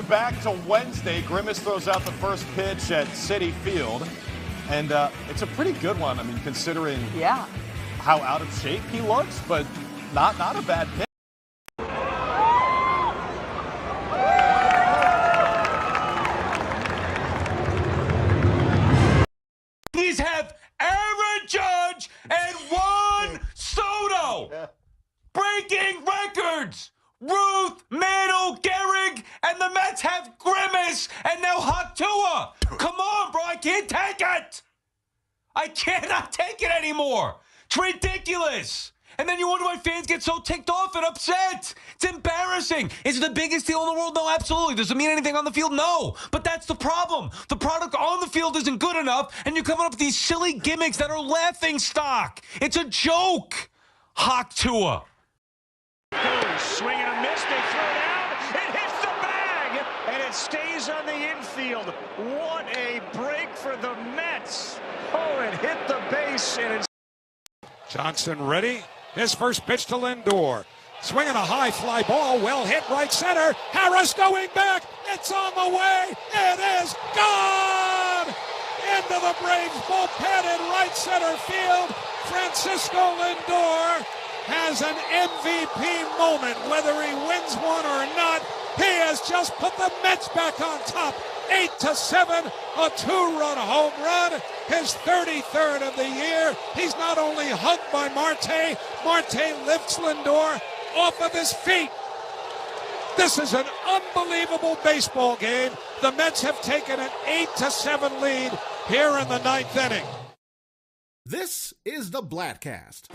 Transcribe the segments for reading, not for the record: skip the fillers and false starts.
Back to Wednesday, Grimace throws out the first pitch at Citi Field, and it's a pretty good one. I mean, considering how out of shape he looks, but not a bad pitch. Please have Aaron Judge and Juan Soto breaking records. Ruth, Mantle, Gehrig, and the Mets have Grimace, and now Hatua. Come on, bro, I can't take it. I cannot take it anymore. It's ridiculous. And then you wonder why fans get so ticked off and upset. It's embarrassing. Is it the biggest deal in the world? No, absolutely. Does it mean anything on the field? No. But that's the problem. The product on the field isn't good enough, and you're coming up with these silly gimmicks that are laughing stock. It's a joke. Hatua. Swing and a miss, they throw it out, it hits the bag, and it stays on the infield. What a break for the Mets. Oh, it hit the base, and it's... Johnson ready, his first pitch to Lindor. Swinging a high fly ball, well hit right center, Harris going back, it's on the way, it is gone! Into the Braves bullpen in right center field, Francisco Lindor has an MVP moment, whether he wins one or not. He has just put the Mets back on top, 8-7, a two-run home run, his 33rd of the year. He's not only hugged by Marte, Marte lifts Lindor off of his feet. This is an unbelievable baseball game. The Mets have taken an 8-7 lead here in the ninth inning. This is the Bladtcast.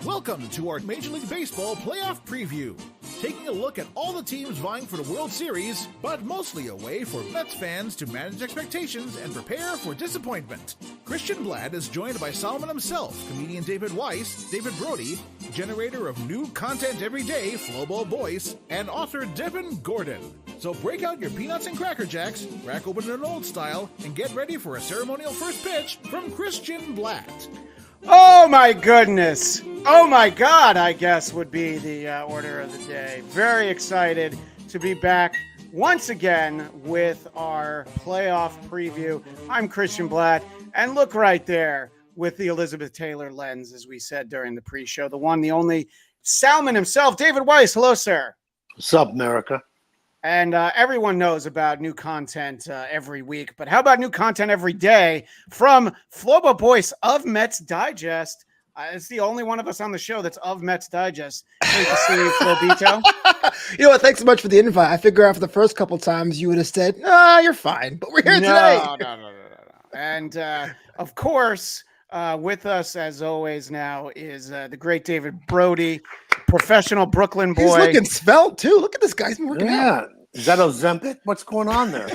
Welcome to our Major League Baseball playoff preview. Taking a look at all the teams vying for the World Series, but mostly a way for Mets fans to manage expectations and prepare for disappointment. Christian Blatt is joined by Solomon himself, comedian David Weiss, David Brody, generator of new content every day, Flobo Voice, and author Devin Gordon. So break out your peanuts and Cracker Jacks, crack open an old style, and get ready for a ceremonial first pitch from Christian Blatt. Oh my goodness. Oh my God, I guess would be the order of the day. Very excited to be back once again with our playoff preview. I'm Christian Blatt, and look right there with the Elizabeth Taylor lens, as we said during the pre-show, the one, the only Salmon himself, David Weiss. Hello, sir. What's up, America? And everyone knows about new content every week, but how about new content every day from Flobo Voice of Mets Digest? It's the only one of us on the show that's of Mets Digest. Great to see you, Flobito. You know what? Thanks so much for the invite. I figure after the first couple times you would have said, you're fine, but we're here today. No. And of course, with us as always now is the great David Brody, professional Brooklyn boy. He's looking svelte too. Look at this guy. He's been working out. Is that Ozempic? What's going on there?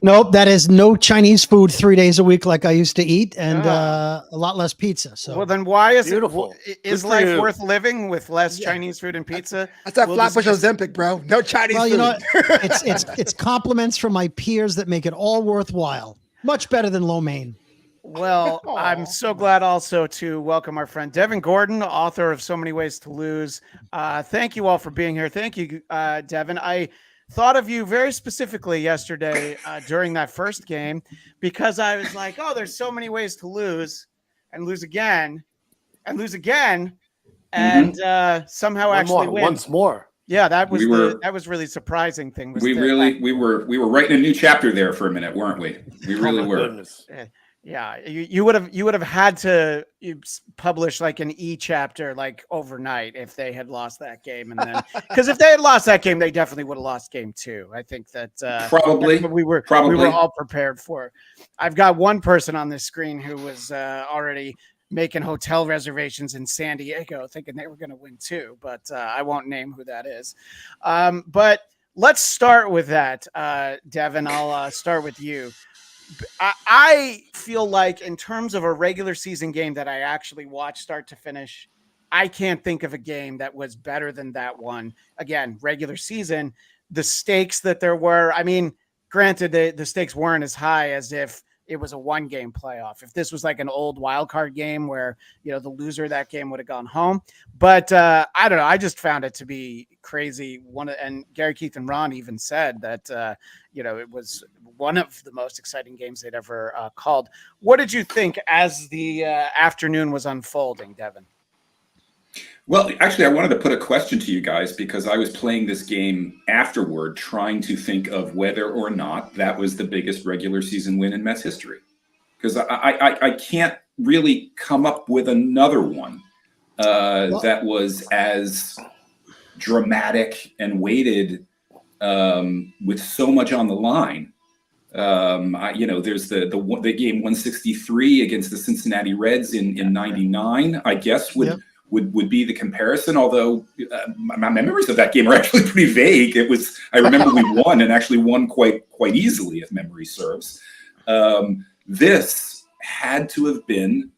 Nope, that is no Chinese food 3 days a week like I used to eat, and a lot less pizza. So, well, then why is Beautiful. Is life worth living with less Chinese food and pizza? That's that Flatbush Ozempic, bro. No Chinese food. You know, it's compliments from my peers that make it all worthwhile. Much better than lo mein. Well, I'm so glad also to welcome our friend Devin Gordon, author of So Many Ways to Lose. Thank you all for being here. Thank you, Devin. I thought of you very specifically yesterday during that first game because I was like, oh, there's so many ways to lose and lose again and lose again and somehow actually win. Once more. Yeah, that was that was really surprising thing. We were writing a new chapter there for a minute, weren't we? We really were. Goodness. Yeah, you would have had to publish like an e-chapter like overnight if they had lost that game, and then because if they had lost that game, they definitely would have lost game 2. I think that probably we were all prepared for. I've got one person on this screen who was already making hotel reservations in San Diego, thinking they were going to win too, but I won't name who that is. But let's start with that, Devin. I'll start with you. I feel like in terms of a regular season game that I actually watched start to finish, I can't think of a game that was better than that one. Again, regular season, the stakes that there were, I mean, granted, the stakes weren't as high as if it was a 1-game playoff. If this was like an old wild card game where, the loser of that game would have gone home. But I don't know. I just found it to be crazy. And Gary, Keith, and Ron even said that, it was one of the most exciting games they'd ever called. What did you think as the afternoon was unfolding, Devin? Well, actually, I wanted to put a question to you guys because I was playing this game afterward, trying to think of whether or not that was the biggest regular season win in Mets history. Because I can't really come up with another one that was as dramatic and weighted with so much on the line. There's the game 163 against the Cincinnati Reds in '99. I guess would be the comparison, although my memories of that game are actually pretty vague. I remember we won and actually won quite easily, if memory serves. This had to have been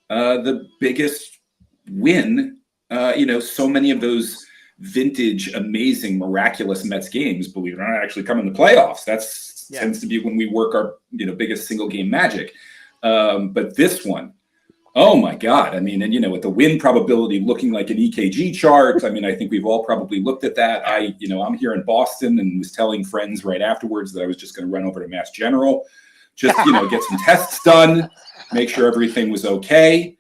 the biggest win. So many of those vintage, amazing, miraculous Mets games, believe it or not, actually come in the playoffs. Tends to be when we work our biggest single game magic. But this one, oh my God. I mean, and with the win probability looking like an EKG chart, I mean, I think we've all probably looked at that. I'm here in Boston and was telling friends right afterwards that I was just going to run over to Mass General, just, get some tests done, make sure everything was okay.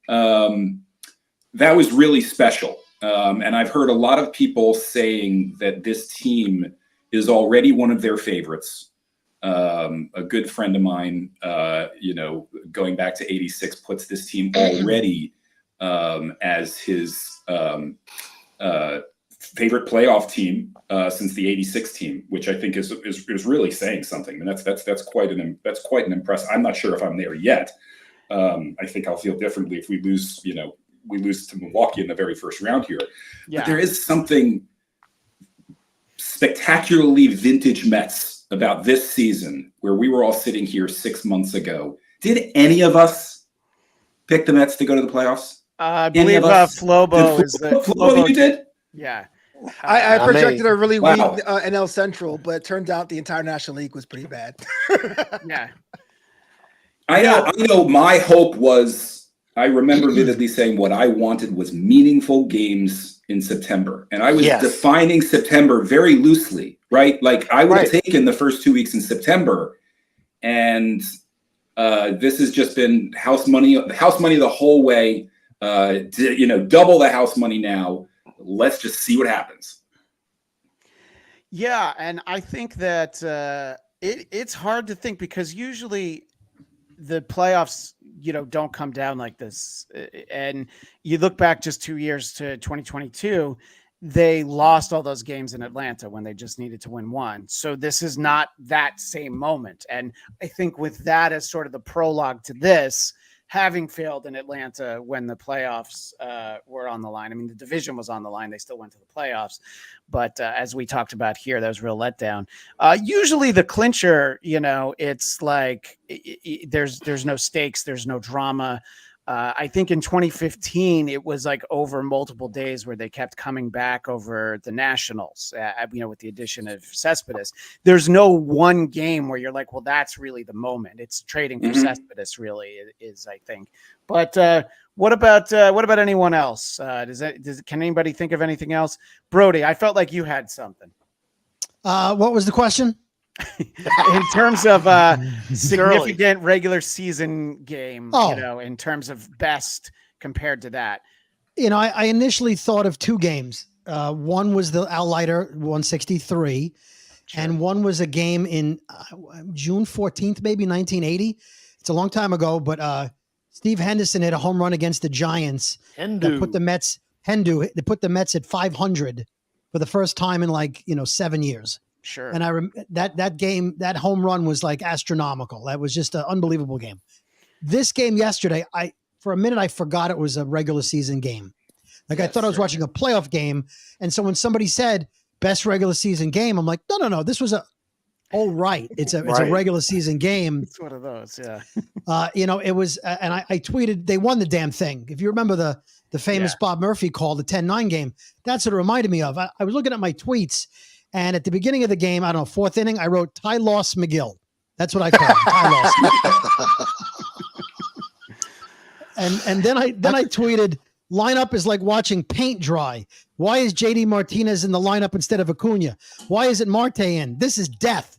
That was really special. And I've heard a lot of people saying that this team is already one of their favorites. A good friend of mine, going back to '86, puts this team already as his favorite playoff team since the '86 team, which I think is really saying something. And that's quite an impress. I'm not sure if I'm there yet. I think I'll feel differently if we lose. We lose to Milwaukee in the very first round here. Yeah. But there is something spectacularly vintage Mets about this season where we were all sitting here 6 months ago. Did any of us pick the Mets to go to the playoffs? I believe Flobo is the Flobo. You did? Yeah. I projected a really weak NL Central, but it turned out the entire National League was pretty bad. Yeah. I know my hope was, I remember vividly saying what I wanted was meaningful games in September. And I was defining September very loosely, right? Like I would have taken the first 2 weeks in September. And this has just been house money the whole way. Double the house money now. Let's just see what happens. Yeah. And I think that it's hard to think because usually the playoffs, don't come down like this. And you look back just 2 years to 2022, they lost all those games in Atlanta when they just needed to win one. So this is not that same moment. And I think with that as sort of the prologue to this, having failed in Atlanta when the playoffs were on the line. I mean, the division was on the line. They still went to the playoffs. But as we talked about here, that was real letdown. Usually the clincher, it's like there's no stakes. There's no drama. I think in 2015, it was like over multiple days where they kept coming back over the Nationals, with the addition of Cespedes. There's no one game where you're like, well, that's really the moment. It's trading for Cespedes really is, I think. But what about anyone else? Can anybody think of anything else? Brody, I felt like you had something. What was the question? In terms of significant regular season game, in terms of best compared to that. I initially thought of two games. One was the Outlighter 163, and one was a game in June 14th, maybe 1980. It's a long time ago, but Steve Henderson hit a home run against the Giants. That put the Mets at 500 for the first time in 7 years. Sure. And that game, that home run was like astronomical. That was just an unbelievable game. This game yesterday, for a minute, I forgot it was a regular season game. I thought I was watching a playoff game. And so when somebody said best regular season game, I'm like, no, this was it's a regular season game. It's one of those. Yeah. It was, and I tweeted, they won the damn thing. If you remember the famous Bob Murphy call, the 10-9 game. That's what it reminded me of. I was looking at my tweets, and at the beginning of the game, I don't know, fourth inning, I wrote Ty Loss McGill. That's what I call him, Ty Loss. and then I tweeted, lineup is like watching paint dry. Why is JD Martinez in the lineup instead of Acuna? Why isn't Marte in? This is death.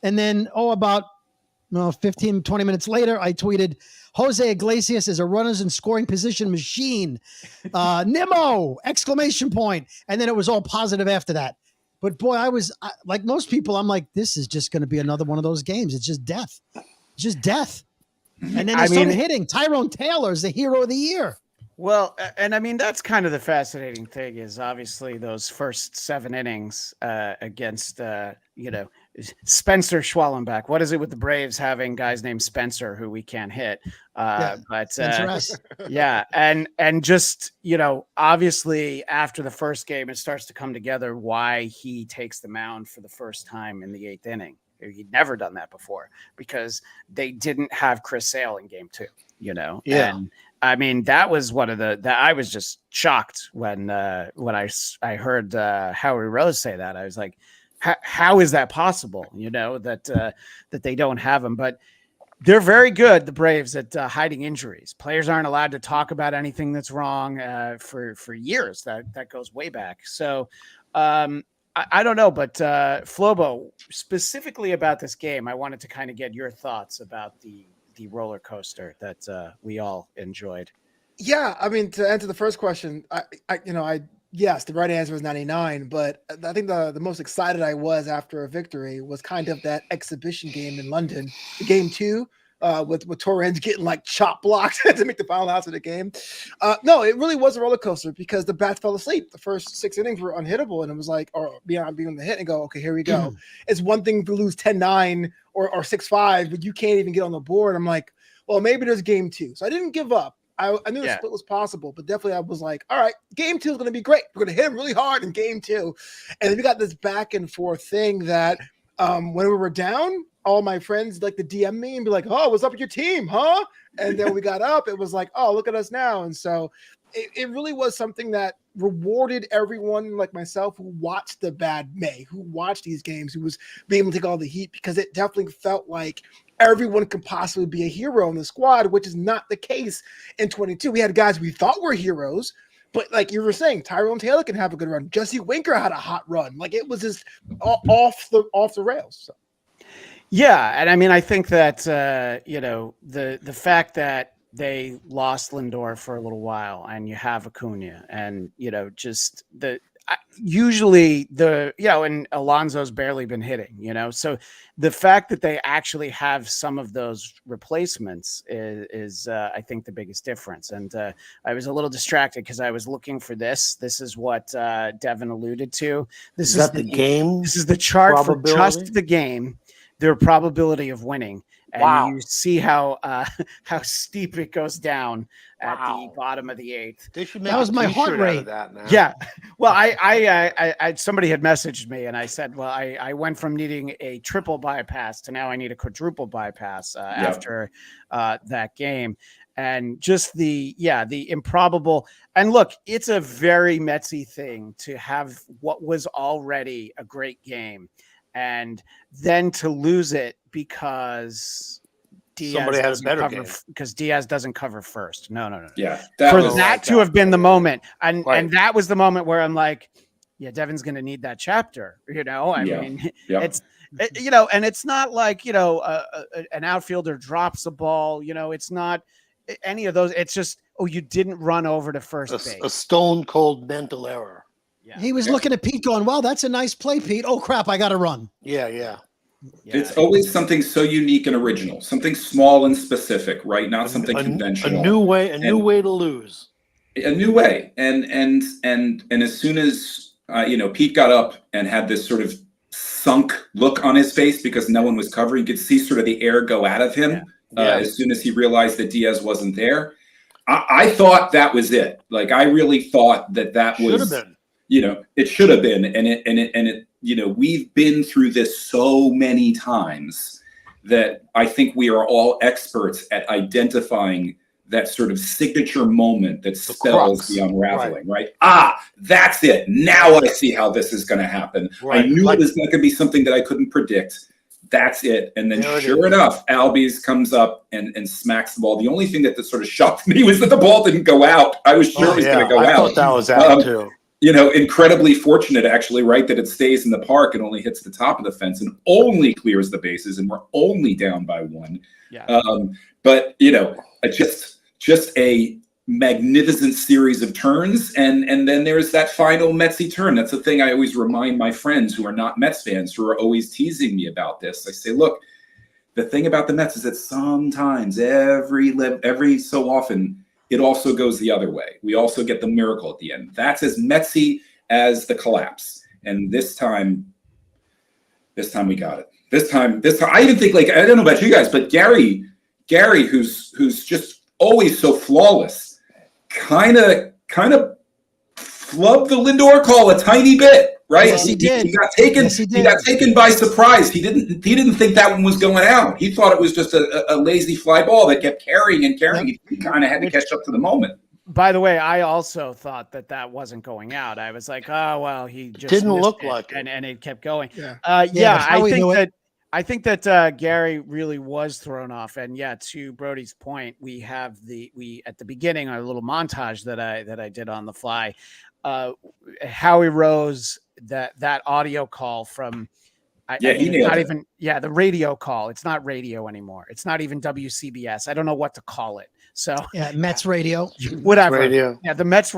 And then, about 15, 20 minutes later, I tweeted, Jose Iglesias is a runners and scoring position machine. Nimmo! Exclamation point. And then it was all positive after that. But boy, like most people, I'm like, this is just going to be another one of those games. It's just death. It's just death. And then they started hitting. Tyrone Taylor is the hero of the year. Well, and I mean, that's kind of the fascinating thing is obviously those first 7 innings against, Spencer Schwallenbach. What is it with the Braves having guys named Spencer who we can't hit? But yeah. And just, obviously after the first game, it starts to come together why he takes the mound for the first time in the 8th inning. He'd never done that before because they didn't have Chris Sale in game 2, Yeah. And I mean, that was one of I was just shocked when I heard Howie Rose say that. I was like, how is that possible? That they don't have him, but they're very good, the Braves, at hiding injuries. Players aren't allowed to talk about anything that's wrong for years. That goes way back. So I don't know, but Flobo, specifically about this game, I wanted to kind of get your thoughts about the roller coaster that we all enjoyed. Yeah, I mean, to answer the first question, yes, the right answer was 99, but I think the most excited I was after a victory was kind of that exhibition game in London, game 2, with Torrens getting like chop blocked to make the final out of the game. No, it really was a roller coaster because the bats fell asleep. The first 6 innings were unhittable, and it was like, or beyond being the hit and go, okay, here we go. It's one thing to lose 10-9 or 6-5, but you can't even get on the board. I'm like, well, maybe there's game 2. So I didn't give up. I knew the split was possible, but definitely I was like, all right, game 2 is going to be great. We're going to hit him really hard in game 2. And then we got this back and forth thing that when we were down, all my friends like to DM me and be like, oh, what's up with your team, huh? And then we got up, it was like, oh, look at us now. And so it really was something that rewarded everyone like myself who watched the bad May, who watched these games, who was being able to take all the heat, because it definitely felt like everyone could possibly be a hero in the squad, which is not the case in 22. We had guys we thought were heroes, but like you were saying, Tyrone Taylor can have a good run. Jesse Winker had a hot run. Like it was just off the rails. So. Yeah, and I mean, I think that the fact that they lost Lindor for a little while, and you have Acuna, and just usually and Alonso's barely been hitting, so the fact that they actually have some of those replacements is I think the biggest difference. And I was a little distracted because I was looking for this. This is what Devin alluded to. This is the game. This is the chart for just the game. Their probability of winning, and you see how steep it goes down at the bottom of the 8th. That was my heart rate. Yeah, well, I somebody had messaged me, and I said, well, I went from needing a triple bypass to now I need a quadruple bypass after that game, and just the improbable. And look, it's a very Metsy thing to have what was already a great game, and then to lose it because somebody had a better game. Because Diaz doesn't cover first. No. Yeah, that to have been the moment, and that was the moment where I'm like, yeah, Devin's going to need that chapter. I mean, it's and it's not like an outfielder drops a ball. It's not any of those. It's just you didn't run over to first base. A stone cold mental error. Yeah. He was looking at Pete going, wow, that's a nice play, Pete. Oh, crap, I got to run. Yeah. It's always something so unique and original, something small and specific, right? Not something conventional. A new way to lose. A new way. And as soon as, Pete got up and had this sort of sunk look on his face because no one was covering, you could see sort of the air go out of him as soon as he realized that Diaz wasn't there. I thought that was it. Like, I really thought that was... Should have been. It should have been, and it. We've been through this so many times that I think we are all experts at identifying that sort of signature moment that spells the unraveling, right? Ah, that's it. Now I see how this is going to happen. Right. I knew it was going to be something that I couldn't predict. That's it. And then sure enough, Albies comes up and smacks the ball. The only thing that sort of shocked me was that the ball didn't go out. I was sure it was going to go out. I thought that was out too. You know, incredibly fortunate actually, right, that it stays in the park and only hits the top of the fence and only clears the bases, and we're only down by 1. Yeah. But, you know, just a magnificent series of turns, and then there's that final Metsy turn. That's the thing I always remind my friends who are not Mets fans, who are always teasing me about this. I say, look, the thing about the Mets is that sometimes every so often it also goes the other way. We also get the miracle at the end. That's as Metsy as the collapse. And this time we got it. This time I even think, like, I don't know about you guys, but Gary, who's just always so flawless, kind of flubbed the Lindor call a tiny bit, right? Yes, he did. He got taken. Yes, he did. He got taken by surprise. He didn't think that one was going out. He thought it was just a lazy fly ball that kept carrying and carrying. Yep. He kind of had to catch up to the moment. By the way, I also thought that wasn't going out. I was like, oh well, he just didn't look like it, and it kept going. Yeah. I think that Gary really was thrown off. And yeah, to Brody's point, we at the beginning our little montage that I did on the fly. Howie Rose, that audio call from the radio call. It's not radio anymore. It's not even WCBS. I don't know what to call it. So yeah, Mets radio, whatever. Radio. Yeah, the Mets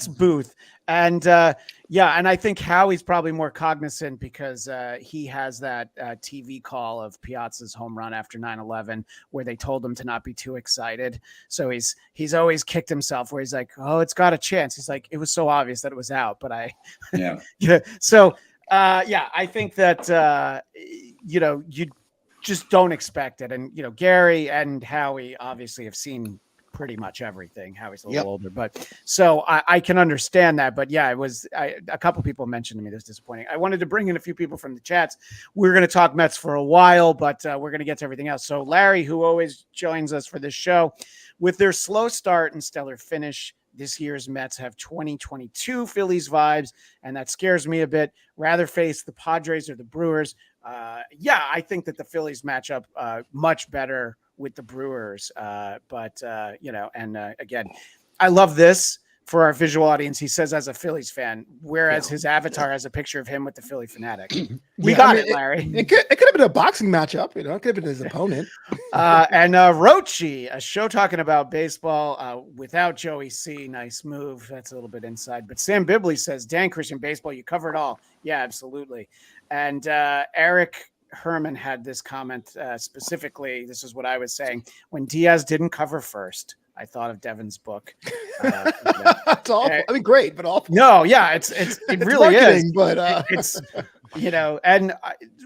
booth, and and I think Howie's probably more cognizant because he has that TV call of Piazza's home run after 9/11, where they told him to not be too excited. So he's always kicked himself, where he's like, oh, it's got a chance. He's like, it was so obvious that it was out, but So I think that you just don't expect it. And, Gary and Howie obviously have seen pretty much everything. Howie's a little older, but so I can understand that. But yeah, a couple people mentioned to me this disappointing. I wanted to bring in a few people from the chats. We're going to talk Mets for a while, but we're going to get to everything else. So Larry, who always joins us for this show, with their slow start and stellar finish, this year's Mets have 2022 Phillies vibes, and that scares me a bit. Rather face the Padres or the Brewers. I think that the Phillies match up much better with the Brewers. Again, I love this for our visual audience. He says as a Phillies fan, whereas his avatar has a picture of him with the Philly fanatic. We got it, Larry. It could have been a boxing matchup. It could have been his opponent. And Rochi, a show talking about baseball without Joey C. Nice move. That's a little bit inside. But Sam Bibley says, Dan Christian baseball, you cover it all. Yeah, absolutely. And Eric Herman had this comment specifically. This is what I was saying. When Diaz didn't cover first, I thought of Devin's book. It's awful. I mean, great, but awful. No, yeah, it really is. But it's and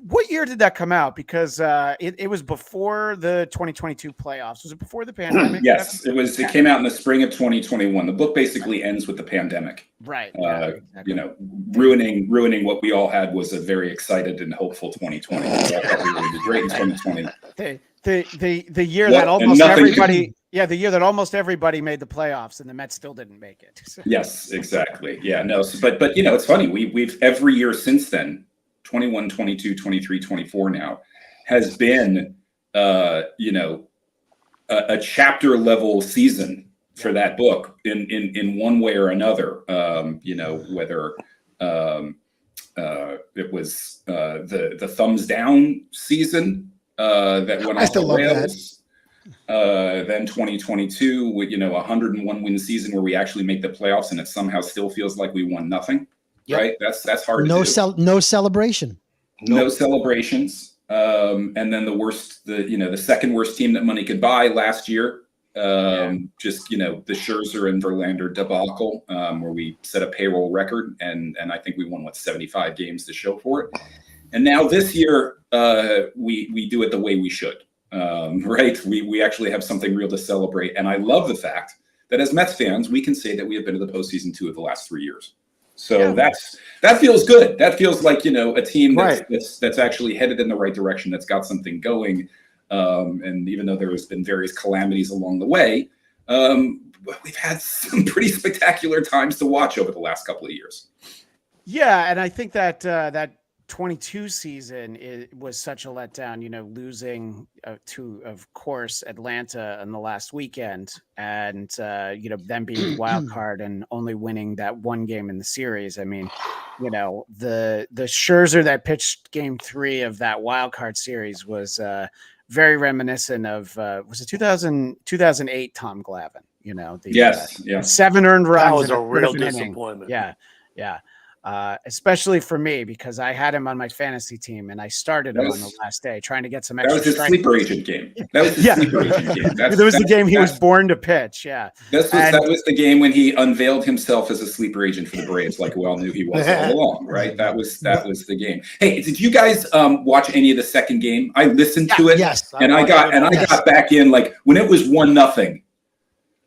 what year did that come out? Because it was before the 2022 playoffs. Was it before the pandemic? Yes, it was. It came out in the spring of 2021. The book basically ends with the pandemic. Right. Exactly. Ruining what we all had was a very excited and hopeful 2020. I thought we were going to be great in 2020. The year that almost everybody. Yeah, the year that almost everybody made the playoffs and the Mets still didn't make it. Yes, exactly. Yeah, no, but it's funny. We've every year since then, 21, 22, 23, 24 now, has been a chapter level season for that book in one way or another. Whether it was the thumbs down season that went off the rails. Then 2022 with 101 win season where we actually make the playoffs and it somehow still feels like we won nothing. Yep. Right? That's hard. No celebration. No celebrations. And then the second worst team that money could buy last year. The Scherzer and Verlander debacle, where we set a payroll record and I think we won 75 games to show for it. And now this year we do it the way we should. Right. We actually have something real to celebrate. And I love the fact that as Mets fans, we can say that we have been to the postseason 2 of the last 3 years. So that feels good. That feels like, a team that's actually headed in the right direction, that's got something going. And even though there has been various calamities along the way, we've had some pretty spectacular times to watch over the last couple of years. Yeah, and I think that that 22 season was such a letdown, losing to, of course, Atlanta in the last weekend, and them being the wild card and only winning that one game in the series. I mean, the Scherzer that pitched game 3 of that wild card series was very reminiscent of was it 2008 Tom Glavine? The 7 earned runs. That was a real disappointment. Yeah. Especially for me, because I had him on my fantasy team and I started him on the last day trying to get some extra. That was his sleeper agent game. That was his sleeper agent game. That was the game he was born to pitch. Yeah. That was the game when he unveiled himself as a sleeper agent for the Braves, like we all knew he was all along, right? That was the game. Hey, did you guys watch any of the second game? I listened to it. Yes. And I got back in, like, when it was 1-0,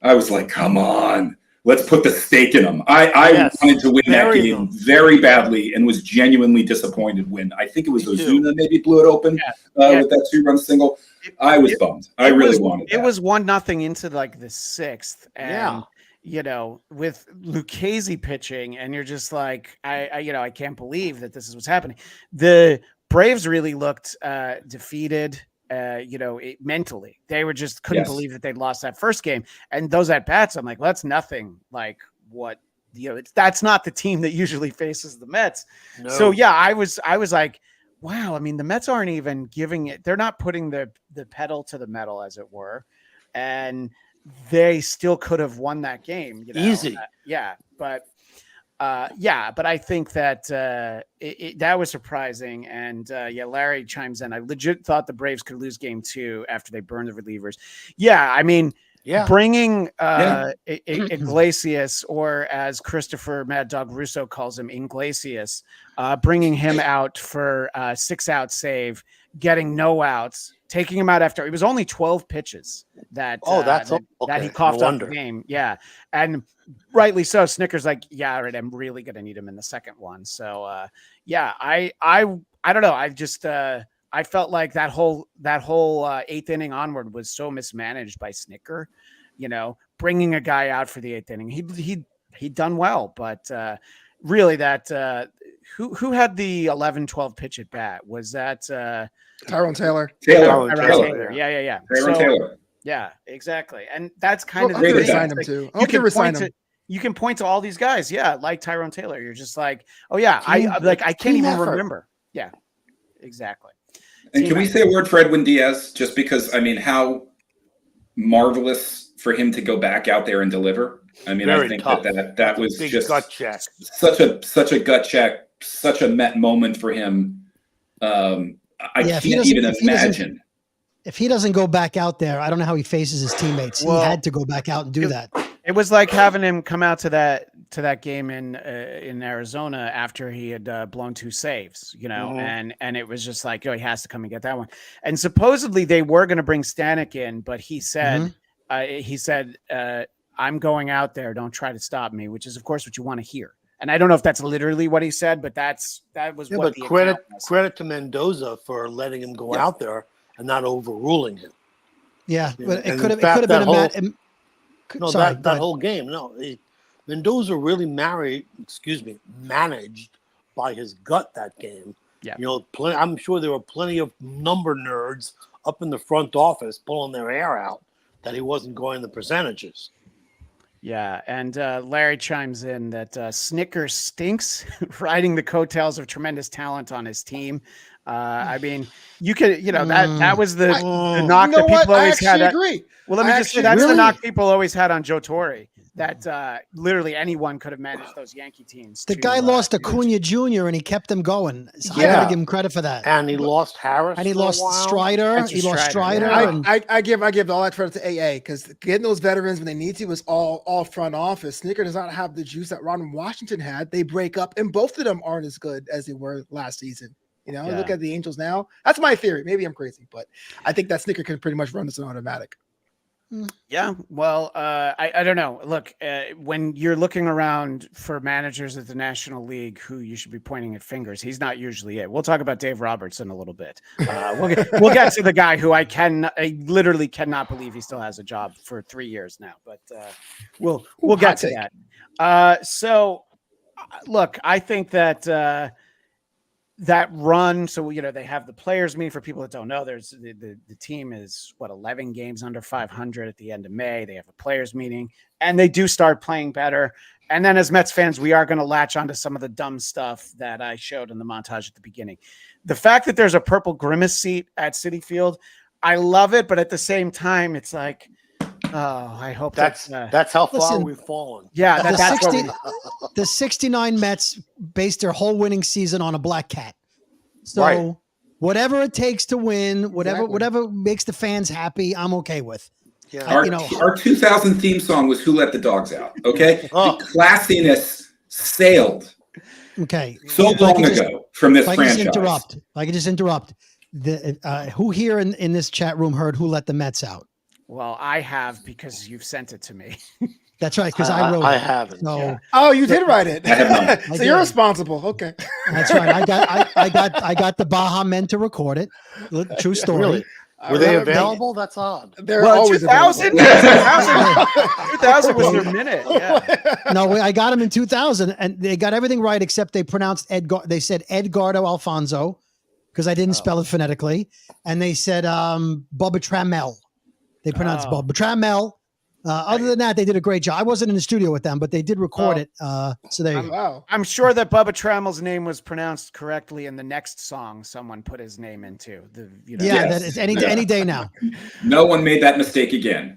I was like, come on. Let's put the stake in them. I wanted to win that game very badly and was genuinely disappointed when I think it was Ozuna maybe blew it open with that 2-run single. I was bummed. I really wanted that. It was 1-0 into like the 6th. And, with Lucchesi pitching, and you're just like, I can't believe that this is what's happening. The Braves really looked defeated. Mentally, they were just couldn't believe that they'd lost that first game. And those at bats, I'm like, well, that's nothing like what that's not the team that usually faces the Mets. No. So I was like, wow. I mean, the Mets aren't even giving it. They're not putting the pedal to the metal, as it were, and they still could have won that game. Easy, but I think that that was surprising. And Larry chimes in. I legit thought the Braves could lose game 2 after they burned the relievers. Yeah, I mean, bringing Iglesias, or as Christopher Mad Dog Russo calls him, Inglesias, bringing him out for 6-out save, getting no outs, taking him out after it was only 12 pitches that he coughed up the game. Yeah. And rightly so. Snicker's like, all right, I'm really going to need him in the second one. So I don't know. I just I felt like that whole 8th inning onward was so mismanaged by Snicker, bringing a guy out for the 8th inning. He'd done well, but really that who had the 11-12 pitch at bat? Was that Tyrone Taylor? Taylor. Yeah. Taylor. Yeah, exactly. And that's kind of the thing. Resign him too. You can point to all these guys, like Tyrone Taylor. You're just like, I can't even remember. Yeah, exactly. And can we say a word for Edwin Diaz? Just because, I mean, how marvelous for him to go back out there and deliver. I mean, I think that was just gut check. Such a gut check, such a Met moment for him. I can't even imagine. If he doesn't go back out there, I don't know how he faces his teammates. He had to go back out and do that. It was like having him come out to that game in Arizona after he had blown 2 saves, and it was just like, he has to come and get that one. And supposedly they were going to bring Stanek in, but he said, I'm going out there. Don't try to stop me, which is of course what you want to hear. And I don't know if that's literally what he said, but that was what the credit to Mendoza for letting him go out there and not overruling him. Yeah, but it could have been that whole game. No, Mendoza really managed by his gut that game. Yeah, I'm sure there were plenty of number nerds up in the front office pulling their hair out that he wasn't going the percentages. Yeah, and Larry chimes in that Snicker stinks, riding the coattails of tremendous talent on his team. I mean, you could, that was the knock that people always had. I agree. Well, let me just say that's the knock people always had on Joe Torre. That literally anyone could have managed those Yankee teams. The guy lost Acuna Jr. and he kept them going. So I gotta give him credit for that. And he lost Harris. And he lost Strider. I give all that credit to AA, because getting those veterans when they need to was all front office. Snicker does not have the juice that Ron Washington had. They break up, and both of them aren't as good as they were last season. Look at the Angels now. That's my theory. Maybe I'm crazy, but I think that Snicker can pretty much run this in automatic. Yeah, well, I don't know. Look, when you're looking around for managers at the National League who you should be pointing at fingers, he's not usually it. We'll talk about Dave Roberts in a little bit. We'll get to the guy who I literally cannot believe he still has a job for 3 years now. But we'll get to that. So, look, I think that. That run, so they have the players meeting. For people that don't know, there's the team is 11 games under 500 at the end of May. They have a players meeting, and they do start playing better. And then, as Mets fans, we are going to latch onto some of the dumb stuff that I showed in the montage at the beginning. The fact that there's a purple Grimace seat at Citi Field, I love it, but at the same time, it's like, oh, I hope that's how far we've fallen. Yeah, the 69 Mets based their whole winning season on a black cat. So whatever it takes to win, whatever makes the fans happy, I'm okay with. Yeah. Our 2000 theme song was "Who Let the Dogs Out." Okay, the classiness sailed. Okay, so long ago from this franchise. If I could just interrupt. Who here in this chat room heard "Who Let the Mets Out"? Well, I have, because you've sent it to me. That's right, because I wrote it. I haven't. So, yeah. Oh, you did write it. So you're responsible. Okay. That's right. I got the Baja Men to record it. True story. Really? Were they available? That's odd. They're always 2000 was their minute. Yeah. No, I got them in 2000, and they got everything right except they pronounced They said Edgardo Alfonso because I didn't spell it phonetically, and they said Bubba Trammell. They pronounced Bubba Trammell. Other than that, they did a great job. I wasn't in the studio with them, but they did record it. So there you go. I'm sure that Bubba Trammell's name was pronounced correctly in the next song someone put his name into. That is any day now. No one made that mistake again.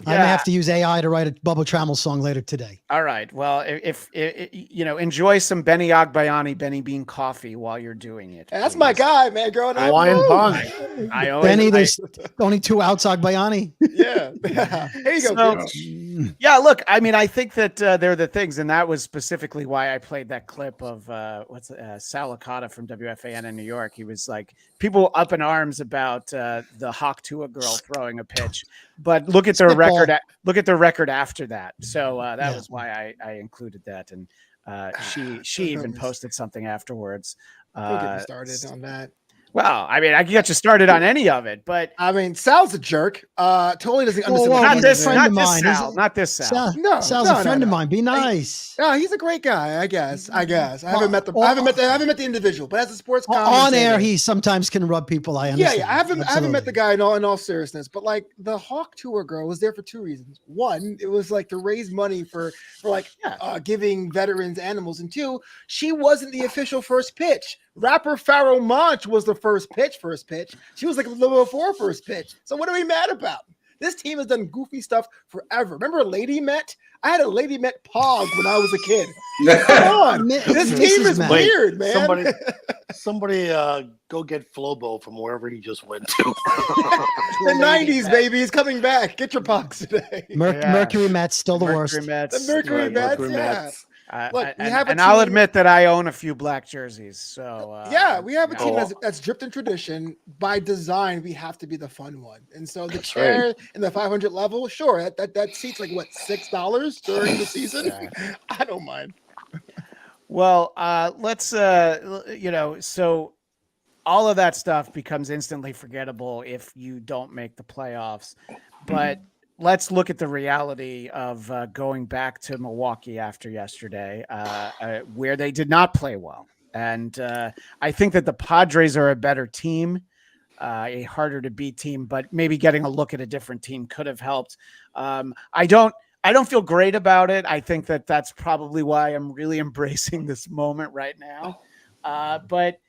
I may have to use AI to write a Bubba Trammell song later today. All right. Well, if enjoy some Benny Agbayani Benny Bean coffee while you're doing it. That's my guy, man. Growing up, Hawaiian Punch. Benny, there's only 2 outs Agbayani. Yeah. Here you go. Yeah, look, I mean, I think that they're the things, and that was specifically why I played that clip of Sal Licata from WFAN in New York. He was like, people up in arms about the Hawk Tua girl throwing a pitch, but look at their record. Look at their record after that. So that was why I included that, and she even posted something afterwards. Don't get me started on that. Well, I mean, I can get you started on any of it, but I mean, Sal's a jerk. Totally doesn't understand. Not this Sal. Sal's a friend of mine. Be nice. No, he's a great guy. I guess. I haven't met the individual, but as a sports on air, he sometimes can rub people. I understand. Yeah. I haven't met the guy in all seriousness, but like the Hawk Tour girl was there for 2 reasons. One, it was like to raise money for giving veterans animals, and 2, she wasn't the official first pitch. Rapper Pharoah Monch was the first pitch. She was like a little before first pitch. So what are we mad about? This team has done goofy stuff forever. Remember Lady Met? I had a Lady Met pog when I was a kid. Come on. This team is weird, man. Somebody go get Flobo from wherever he just went to. The 90s, baby. He's coming back. Get your pogs today. Mercury Mets, still the worst. The Mercury Mets. Look, I'll admit that I own a few black jerseys. So we have a team that's dripped in tradition. By design, we have to be the fun one, and so the chair in the 500 level, sure, that seats like what, $6 during the season. I don't mind. Well, let's so all of that stuff becomes instantly forgettable if you don't make the playoffs, but. Let's look at the reality of going back to Milwaukee after yesterday, where they did not play well. And I think that the Padres are a better team, a harder to beat team, but maybe getting a look at a different team could have helped. I don't feel great about it. I think that that's probably why I'm really embracing this moment right now. But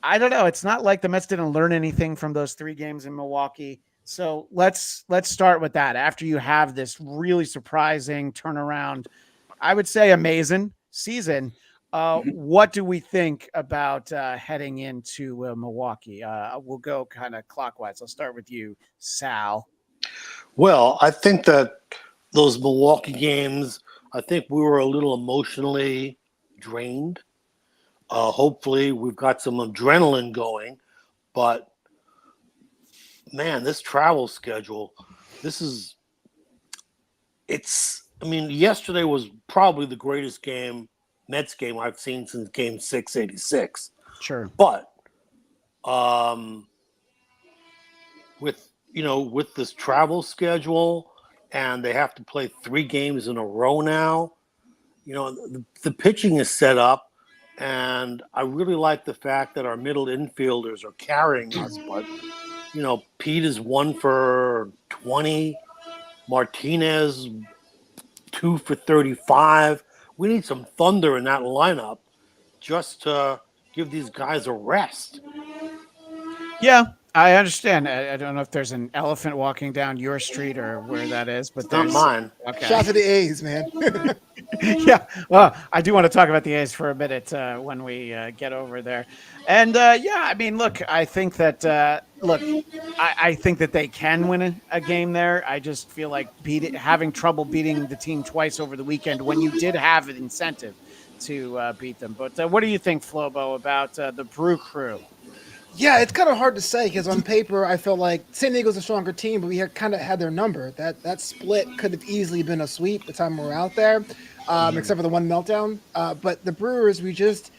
I don't know. It's not like the Mets didn't learn anything from those 3 games in Milwaukee. So let's start with that. After you have this really surprising turnaround, I would say amazing season. What do we think about heading into Milwaukee? We'll go kind of clockwise. I'll start with you, Sal. Well, I think that those Milwaukee games, I think we were a little emotionally drained. Hopefully we've got some adrenaline going, but man, this travel schedule I mean, yesterday was probably the greatest Mets game I've seen since Game 686. Sure. But with this travel schedule, and they have to play 3 games in a row now, the pitching is set up, and I really like the fact that our middle infielders are carrying us. But Pete is 1 for 20, Martinez 2 for 35. We need some thunder in that lineup just to give these guys a rest. Yeah, I understand. I don't know if there's an elephant walking down your street or where that is, but Not mine. Okay. Shout out to the A's, man. Yeah, well, I do want to talk about the A's for a minute when we get over there. And I mean, look, I think that I think that they can win a game there. I just feel like having trouble beating the team twice over the weekend when you did have an incentive to beat them. But what do you think, Flobo, about the Brew Crew? Yeah, it's kind of hard to say because on paper I felt like San Diego's a stronger team, but we kind of had their number. That split could have easily been a sweep the time we were out there, except for the one meltdown. But the Brewers, we just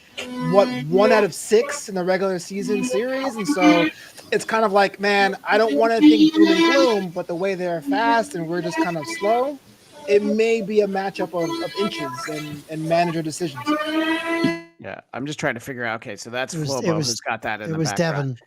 1 out of 6 in the regular season series, and so it's kind of like, man, I don't want to think doom and gloom, but the way they're fast and we're just kind of slow, it may be a matchup of inches and manager decisions. Yeah, I'm just trying to figure out. Okay, so that's Flobo who's got that in the background. It was Devin.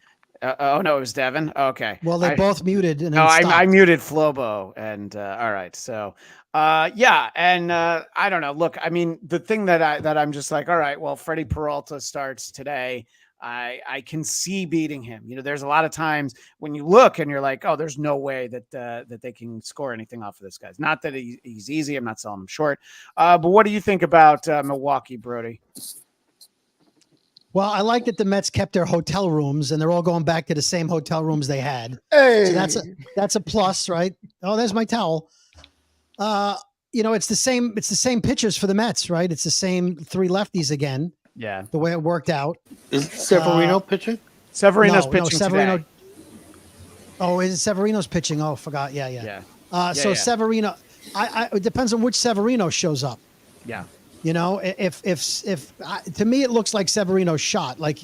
Oh no, it was Devin. Okay. Well, they both muted. And I muted Flobo, and all right. So, and I don't know. Look, I mean, the thing that I'm just like, all right. Well, Freddie Peralta starts today. I can see beating him. There's a lot of times when you look and you're like, oh, there's no way that they can score anything off of this guy. Not that he's easy. I'm not selling him short. But what do you think about Milwaukee, Brody? Well, I like that the Mets kept their hotel rooms and they're all going back to the same hotel rooms they had. Hey. So that's a plus, right? Oh, there's my towel. It's the same pitchers for the Mets, right? It's the same 3 lefties again. Yeah. The way it worked out. Is Severino pitching? Severino's pitching today. Oh, is it Severino's pitching? Oh, forgot. Yeah. Severino, it depends on which Severino shows up. Yeah. If to me it looks like Severino's shot. Like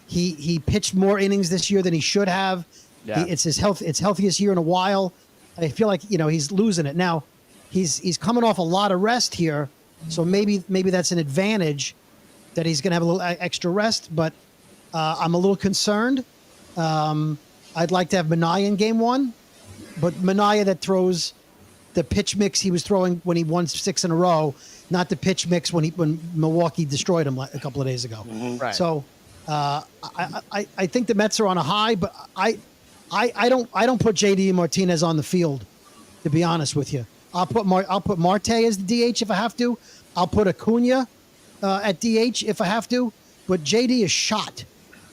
he pitched more innings this year than he should have. Yeah. It's healthiest year in a while. I feel like he's losing it now. He's coming off a lot of rest here, so maybe that's an advantage that he's going to have a little extra rest. But I'm a little concerned. I'd like to have Minaya in game 1, but Minaya that throws the pitch mix he was throwing when he won 6 in a row. Not the pitch mix when Milwaukee destroyed him a couple of days ago. Mm-hmm. Right. So I think the Mets are on a high, but I don't put JD Martinez on the field, to be honest with you. I'll put Marte as the DH if I have to. I'll put Acuna at DH if I have to. But JD is shot,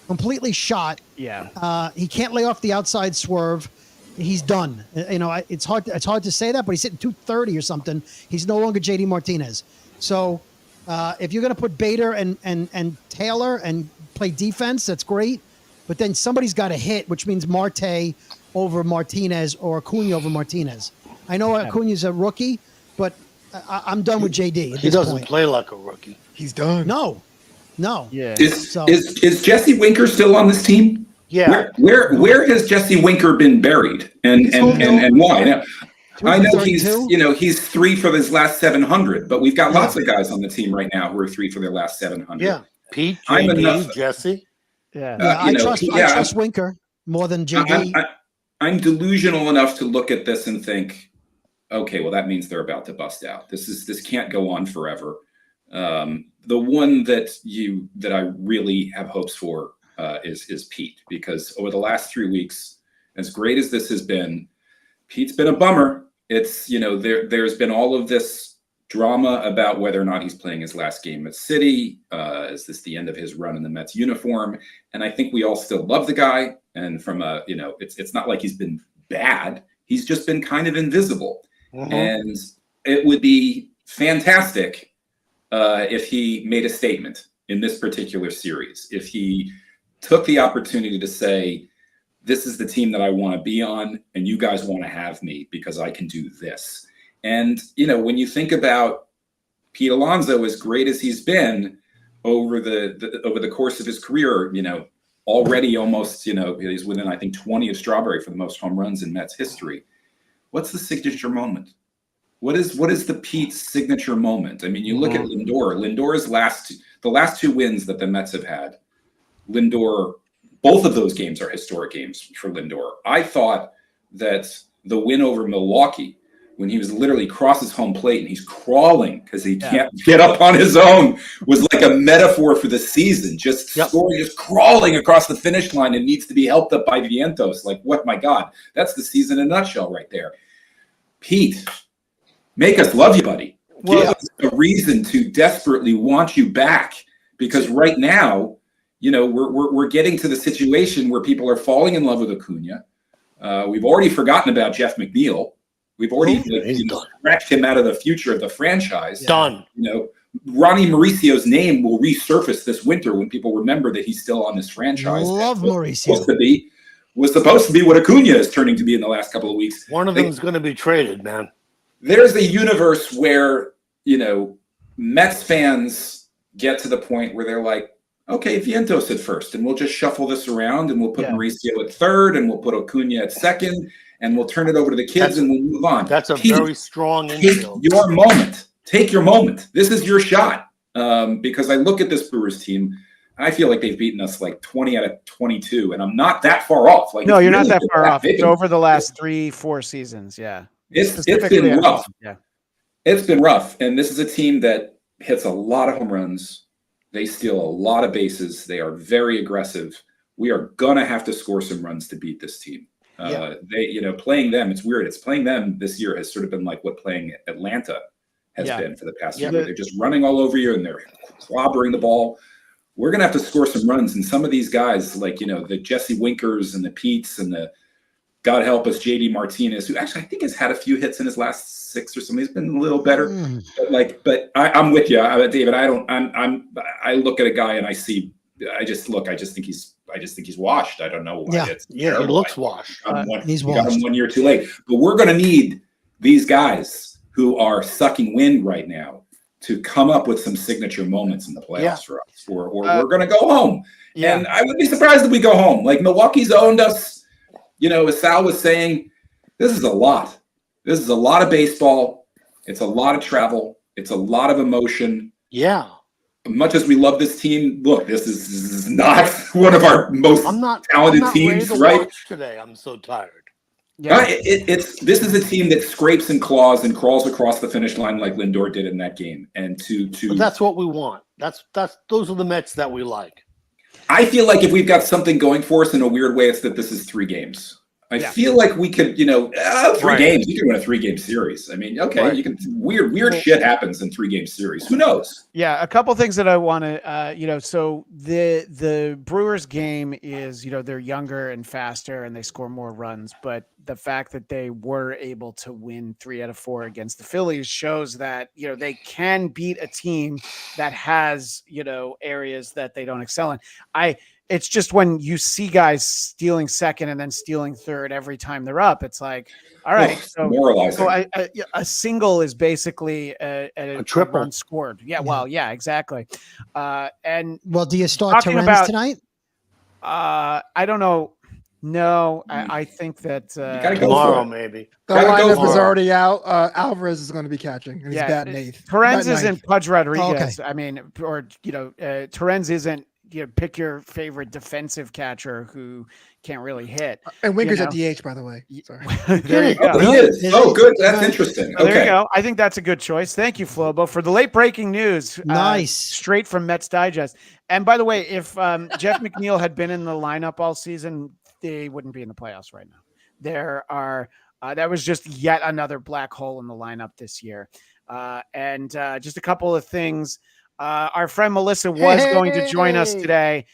completely shot. Yeah. He can't lay off the outside swerve. He's done. It's hard to say that, but he's hitting 230 or something. He's no longer JD Martinez. So if you're going to put Bader and Taylor and play defense, that's great. But then somebody's got to hit, which means Marte over Martinez or Acuna over Martinez. I know Acuna's a rookie, but I'm done with JD. He doesn't play like a rookie. He's done. No. Yeah. Is Jesse Winker still on this team? Yeah. Where has Jesse Winker been buried and why? Now, I know he's 3 for his last 700, but we've got lots of guys on the team right now who are 3 for their last 700. Yeah. Pete, JD, Jesse. Yeah. I trust Winker more than JD. I'm delusional enough to look at this and think, okay, well, that means they're about to bust out. This can't go on forever. The one that I really have hopes for is Pete, because over the last 3 weeks, as great as this has been, Pete's been a bummer. It's, there's been all of this drama about whether or not he's playing his last game at City. Is this the end of his run in the Mets uniform? And I think we all still love the guy. And from it's not like he's been bad. He's just been kind of invisible. Mm-hmm. And it would be fantastic if he made a statement in this particular series. If he took the opportunity to say, this is the team that I want to be on, and you guys want to have me because I can do this. And, when you think about Pete Alonso, as great as he's been over the course of his career, already almost, he's within, I think, 20 of Strawberry for the most home runs in Mets history. What's the signature moment? What is the Pete's signature moment? I mean, you look at Lindor. Lindor's the last 2 wins that the Mets have had, Lindor, both of those games are historic games for Lindor. I thought that the win over Milwaukee, when he was literally crosses home plate and he's crawling because he can't get up on his own, was like a metaphor for the season. Just scoring, just crawling across the finish line and needs to be helped up by Vientos. Like, what, my God, that's the season in a nutshell right there. Pete, make us love you, buddy. Give us a reason to desperately want you back, because right now, we're getting to the situation where people are falling in love with Acuna. We've already forgotten about Jeff McNeil. We've already scratched him out of the future of the franchise. Done. Ronnie Mauricio's name will resurface this winter when people remember that he's still on this franchise. Love Mauricio. Was supposed to be what Acuna is turning to be in the last couple of weeks. One of them is going to be traded, man. There's a universe where, Mets fans get to the point where they're like, okay, Vientos at first, and we'll just shuffle this around, and we'll put Mauricio at third, and we'll put Acuna at second, and we'll turn it over to the kids, and we'll move on. That's a very strong infield. Take your moment. Take your moment. This is your shot. Because I look at this Brewers team, and I feel like they've beaten us like 20 out of 22, and I'm not that far off. Like, no, you're really not that far off. It's over the last 3-4 seasons. Yeah. It's been rough. Yeah. It's been rough. And this is a team that hits a lot of home runs. They steal a lot of bases. They are very aggressive. We are going to have to score some runs to beat this team. Playing them, it's weird. It's playing them this year has sort of been like what playing Atlanta has been for the past year. They're just running all over you and they're clobbering the ball. We're going to have to score some runs. And some of these guys, like, the Jesse Winkers and the Petes and the, God help us, JD Martinez, who actually I think has had a few hits in his last 6 or something. He's been a little better. But I'm with you, David. I look at a guy and I just think he's washed. I don't know why. He looks washed. He's washed. Got him 1 year too late. But we're going to need these guys who are sucking wind right now to come up with some signature moments in the playoffs for us, or we're going to go home. And I would be surprised if we go home. Like, Milwaukee's owned us. As Sal was saying, this is a lot. This is a lot of baseball. It's a lot of travel. It's a lot of emotion. Yeah. Much as we love this team, look, this is not one of our most talented teams, right? Today, I'm so tired. Yeah, this is a team that scrapes and claws and crawls across the finish line like Lindor did in that game. And but that's what we want. Those are the Mets that we like. I feel like if we've got something going for us in a weird way, it's that this is 3 games. I feel like we could, 3 games. You can win a 3-game series. I mean, okay, you can. Weird shit happens in 3-game series. Who knows? Yeah, a couple things that I want to, so the Brewers game is, they're younger and faster and they score more runs, but the fact that they were able to win 3 out of 4 against the Phillies shows that, they can beat a team that has, areas that they don't excel in. It's just when you see guys stealing second and then stealing third every time they're up, it's like, all right. So a single is basically a triple run scored. Yeah. Well, yeah, exactly. Do you start Torrens tonight? I don't know. No, I think that tomorrow maybe. The lineup is already out. Alvarez is going to be catching. And he's batting 8th. Torrens isn't Pudge Rodriguez. Okay. I mean, or Torrens isn't. Pick your favorite defensive catcher who can't really hit. And Winker's at DH, by the way. Sorry. There you go. He is. Oh, good. That's interesting. Okay. There you go. I think that's a good choice. Thank you, Flobo, for the late breaking news. Nice. Straight from Mets Digest. And by the way, if Jeff McNeil had been in the lineup all season, they wouldn't be in the playoffs right now. That was just yet another black hole in the lineup this year. And just a couple of things. Our friend Melissa was going to join us today.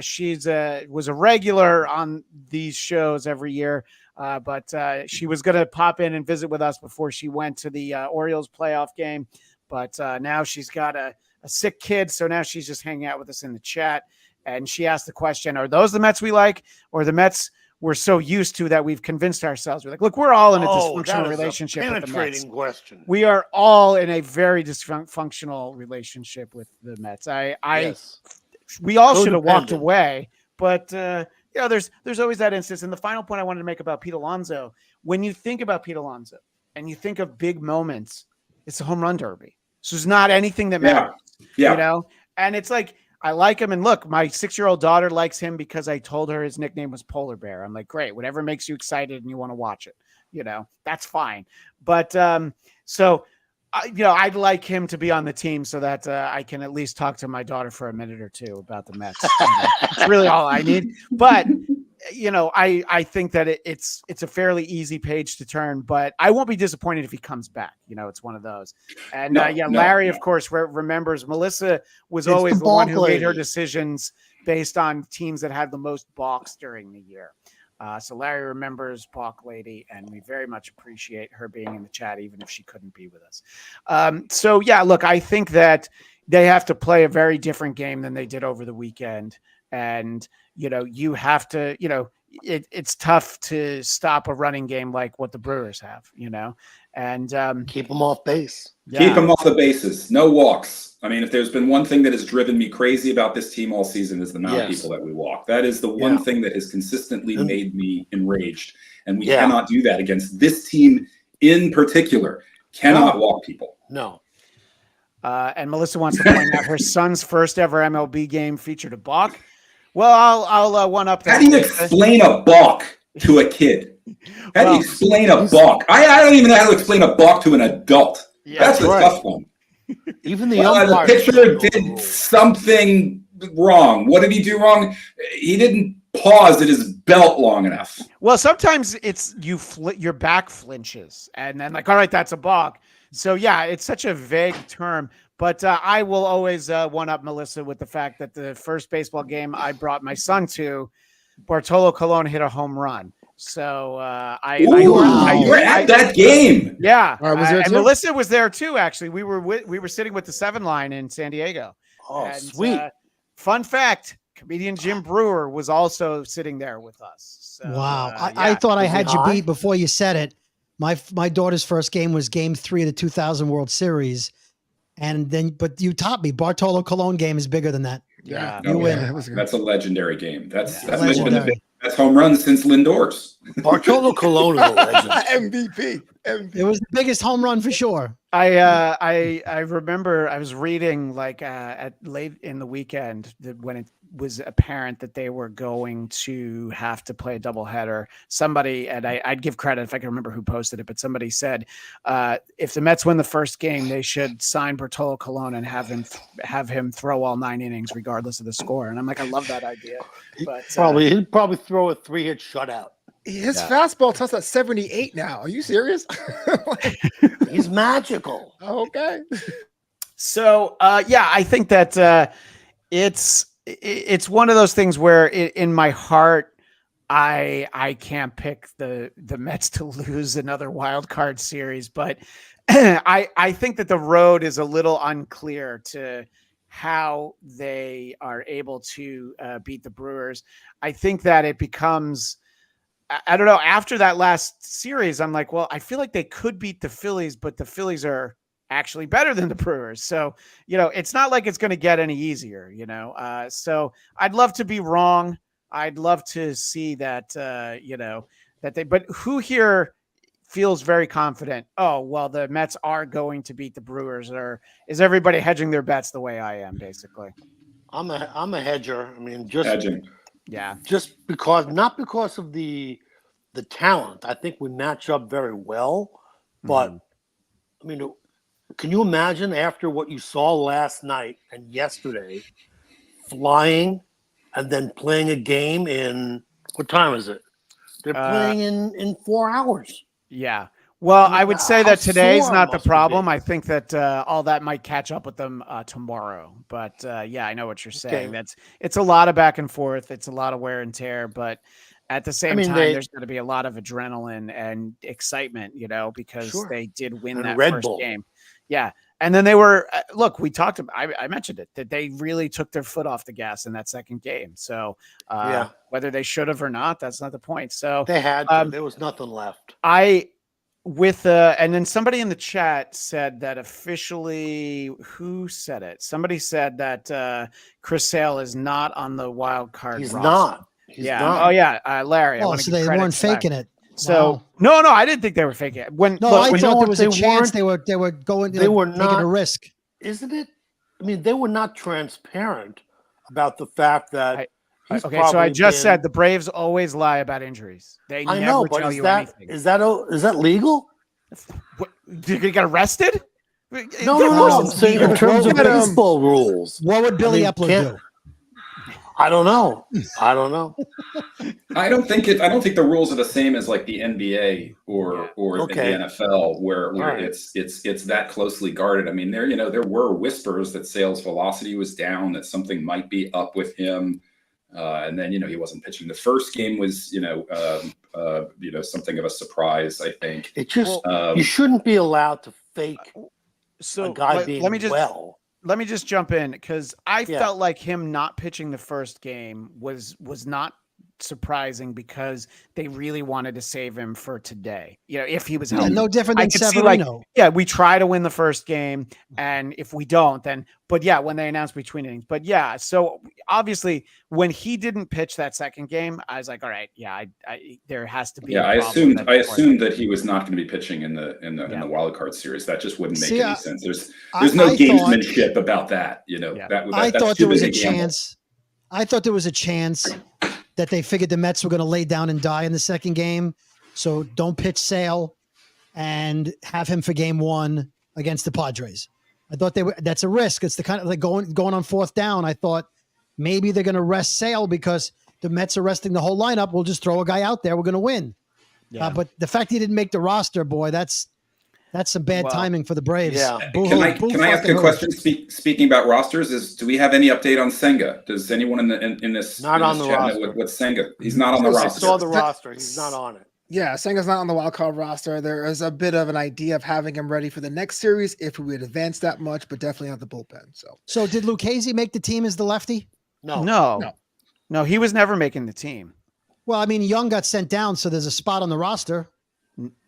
She's was a regular on these shows every year, but she was going to pop in and visit with us before she went to the Orioles playoff game. But now she's got a sick kid, so now she's just hanging out with us in the chat. And she asked the question, are those the Mets we like, or the Mets we're so used to that we've convinced ourselves. We're like, look, we're all in a dysfunctional that is relationship a with the Mets. penetrating question. We are all in a very dysfunctional relationship with the Mets. Yes. We all should have walked away, but there's always that instance. And the final point I wanted to make about Pete Alonso, when you think about Pete Alonso and you think of big moments, it's a home run derby. So there's not anything that matters, and it's like, I like him. And look, my 6-year-old daughter likes him because I told her his nickname was Polar Bear. I'm like, great, whatever makes you excited and you want to watch it, that's fine. But I'd like him to be on the team so that I can at least talk to my daughter for a minute or two about the Mets. It's really all I need. But I think that it's a fairly easy page to turn, but I won't be disappointed if he comes back. It's one of those. And Larry, of course, remembers Melissa was always the one who made her decisions based on teams that had the most balks during the year. So Larry remembers Balk Lady, and we very much appreciate her being in the chat, even if she couldn't be with us. Look, I think that they have to play a very different game than they did over the weekend. And, you have to, it's tough to stop a running game like what the Brewers have, and keep them off base. Yeah. Keep them off the bases. No walks. I mean, if there's been one thing that has driven me crazy about this team all season is the amount of people that we walk. That is the one thing that has consistently made me enraged. And we cannot do that against this team in particular. Cannot walk people. No. And Melissa wants to point out her son's first ever MLB game featured a balk. Well, I'll one up that. How do you explain a balk to a kid? How do you explain a balk? I don't even know how to explain a balk to an adult. That's a tough one. Even the pitcher did something wrong. What did he do wrong? He didn't pause at his belt long enough. Well, sometimes it's your back flinches, and then all right, that's a balk. So it's such a vague term. But I will always one up Melissa with the fact that the first baseball game I brought my son to, Bartolo Colon hit a home run. So I were at that game. Yeah, and Melissa was there too. Actually, we were sitting with the 7 line in San Diego. Oh, sweet! Fun fact: comedian Jim Brewer was also sitting there with us. So, wow, I thought I had you beat before you said it. My daughter's first game was Game 3 of the 2000 World Series. But you topped me. Bartolo Colon game is bigger than that. Yeah, you win. That's a legendary game. That's legendary. That's home runs since Lindor's. Bartolo Colon is a legend. MVP. It was the biggest home run for sure. I remember I was reading at late in the weekend when it was apparent that they were going to have to play a doubleheader. Somebody, and I'd give credit if I can remember who posted it, but somebody said if the Mets win the first game, they should sign Bartolo Colon and have him throw all 9 innings regardless of the score. And I'm like, I love that idea. But he'd probably throw a 3-hit shutout. His fastball touched at 78 now. Are you serious? He's magical. Okay. So I think that it's one of those things where in my heart, I can't pick the Mets to lose another wild card series, but I think that the road is a little unclear to how they are able to beat the Brewers. I think that it becomes, I don't know, after that last series, I'm like, well, I feel like they could beat the Phillies, but the Phillies are actually better than the Brewers. So, it's not like it's going to get any easier, so I'd love to be wrong. I'd love to see that, but who here feels very confident? Oh, well, the Mets are going to beat the Brewers, or is everybody hedging their bets the way I am, basically? I'm a hedger. I mean, just hedging. Yeah. Just not because of the talent. I think we match up very well, but I mean, can you imagine after what you saw last night and yesterday, flying and then playing a game in what time is it? They're playing in 4 hours. Yeah. Well, I would say that today's not the problem. I think that all that might catch up with them tomorrow. But I know what you're saying. It's a lot of back and forth. It's a lot of wear and tear. But at the same time, there's going to be a lot of adrenaline and excitement, because they did win that Red first Bull. game. Yeah. And then they were look. We talked about. I mentioned it that they really took their foot off the gas in that second game. So whether they should have or not, that's not the point. So they had to. There was nothing left. and then somebody in the chat said that officially, who said it? Somebody said that Chris Sale is not on the wild card. He's roster. not. He's not. Oh yeah, Larry. Oh, so they weren't faking it. So no, I didn't think they were faking it. I thought there was a chance they were going. They were taking not a risk. Isn't it? I mean, they were not transparent about the fact that. So I just said the Braves always lie about injuries. They never tell you anything. Is that legal? What, did you get arrested? No. I'm saying in terms of baseball rules. What would Billy Epler do? I don't know. I don't think the rules are the same as like the NBA or the NFL, where it's that closely guarded. I mean, there were whispers that Sale's velocity was down, that something might be up with him, and then he wasn't pitching. The first game was something of a surprise. I think it just you shouldn't be allowed to fake a guy being well. Let me just jump in because I felt like him not pitching the first game was not surprising because they really wanted to save him for today. If he was healthy. No different than Severino. We try to win the first game, and if we don't, then. But when they announced between innings. But so obviously when he didn't pitch that second game, I was like, all right, there has to be. I assumed that he was not going to be pitching in the wild card series. That just wouldn't make any sense. There's no gamesmanship about that. I thought there was a chance. I thought there was a chance that they figured the Mets were going to lay down and die in the second game. So don't pitch Sale and have him for game one against the Padres. I thought that's a risk. It's the kind of like going on fourth down. I thought maybe they're going to rest Sale because the Mets are resting the whole lineup. We'll just throw a guy out there. We're going to win. Yeah. But the fact he didn't make the roster, boy, that's some bad timing for the Braves. Yeah. Can I ask a question? Speaking about rosters, do we have any update on Senga? Does anyone in this not on the roster know what Senga? He's not on the roster. I saw the roster. He's not on it. Yeah, Senga's not on the wild card roster. There is a bit of an idea of having him ready for the next series if we would advance that much, but definitely not the bullpen. So did Lucchesi make the team as the lefty? No, he was never making the team. Well, I mean, Young got sent down, so there's a spot on the roster.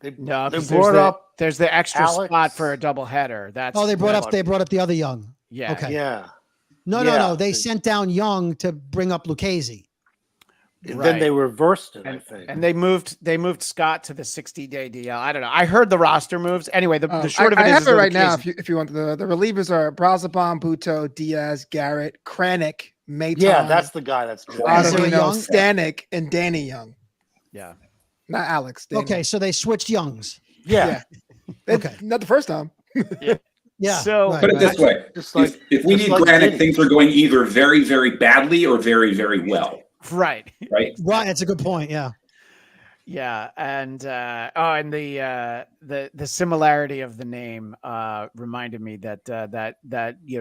They brought up. There's the extra spot for a doubleheader. They brought up the other Young. Yeah. Okay. Yeah. No. They sent down Young to bring up Lucchesi. Right. Then they reversed it, I think. And they moved Scott to the 60-day DL. I don't know. I heard the roster moves. Anyway, the short of it is. I have it right now if you want. The relievers are Brazaban, Buto, Diaz, Garrett, Kranick, Maton. Yeah, that's the guy that's Stanek, and Danny Young. Yeah. Not Alex. Danny. Okay, so they switched Youngs. Yeah. Okay. Not the first time. Yeah. So put it this way: if we need Kranick, things are going either very, very badly or very, very well. Right. That's a good point. Yeah. Yeah, and the similarity of the name reminded me that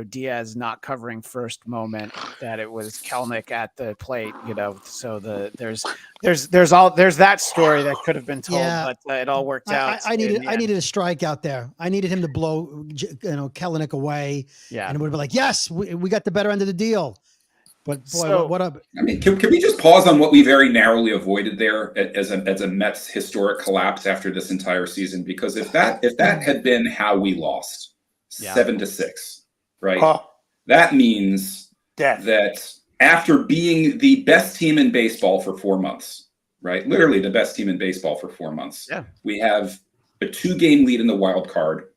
Diaz not covering first moment, that it was Kelnick at the plate, so there's that story that could have been told, but it all worked out. I needed a strike out there. I needed him to blow Kelnick away. Yeah, and it would be like, yes, we got the better end of the deal. But boy, what up? I mean, can we just pause on what we very narrowly avoided there as a Mets historic collapse after this entire season? Because if that had been how we lost 7-6, right? That means that after being the best team in baseball for 4 months, right? Literally the best team in baseball for 4 months. Yeah. We have a 2-game lead in the wild card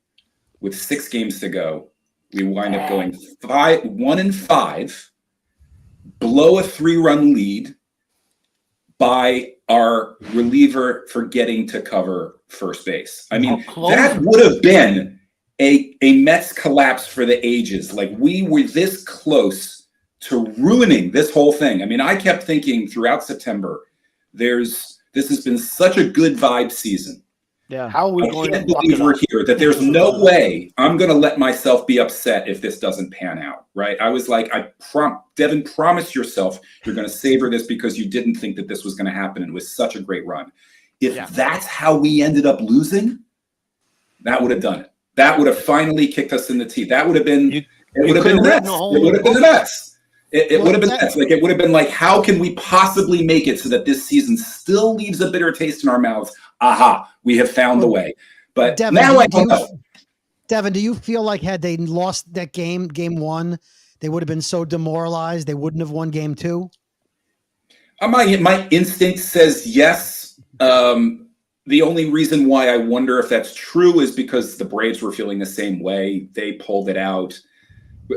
with 6 games to go. We wind up going 1-5. Blow a 3-run lead by our reliever forgetting to cover first base. I mean, that would have been a Mets collapse for the ages. Like, we were this close to ruining this whole thing. I mean, I kept thinking throughout September, this has been such a good vibe season. Yeah. How are we going to believe we're here? That there's no way I'm going to let myself be upset if this doesn't pan out, right? I was like, Devin, promise yourself you're going to savor this because you didn't think that this was going to happen, and it was such a great run. If that's how we ended up losing, that would have done it. That would have finally kicked us in the teeth. That would have been You the Mets. It would have been the Mets. It would have been Mets. Like, it would have been like, how can we possibly make it so that this season still leaves a bitter taste in our mouths? Aha, we have found the way. But Devin, now I don't know. Devin, do you feel like had they lost that game 1, they would have been so demoralized they wouldn't have won game 2? My instinct says yes. The only reason why I wonder if that's true is because the Braves were feeling the same way. They pulled it out.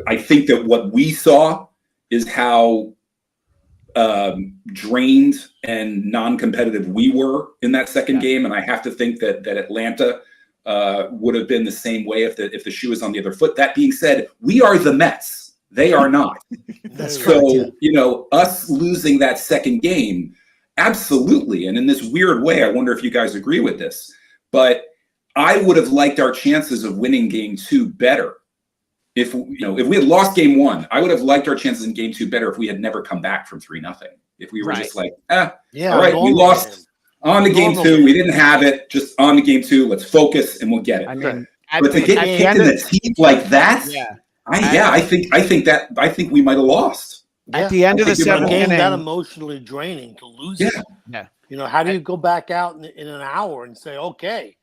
I think that what we saw is how drained and non-competitive we were in that second game, and I have to think that Atlanta would have been the same way if the shoe was on the other foot. That being said, we are the Mets. They are not. So, us losing that second game, absolutely. And in this weird way, I wonder if you guys agree with this, but I would have liked our chances of winning game 2 better. If we had lost game 1, I would have liked our chances in game 2 better if we had never come back from 3-0. If we were just like, all right, we lost on to game 2. We didn't have it. Just on to game 2. Let's focus and we'll get it. I mean, but to get kicked in the teeth like that, I think we might have lost. At the end of the 7th game, inning, that emotionally draining to lose it. Yeah. How do you go back out in an hour and say, okay,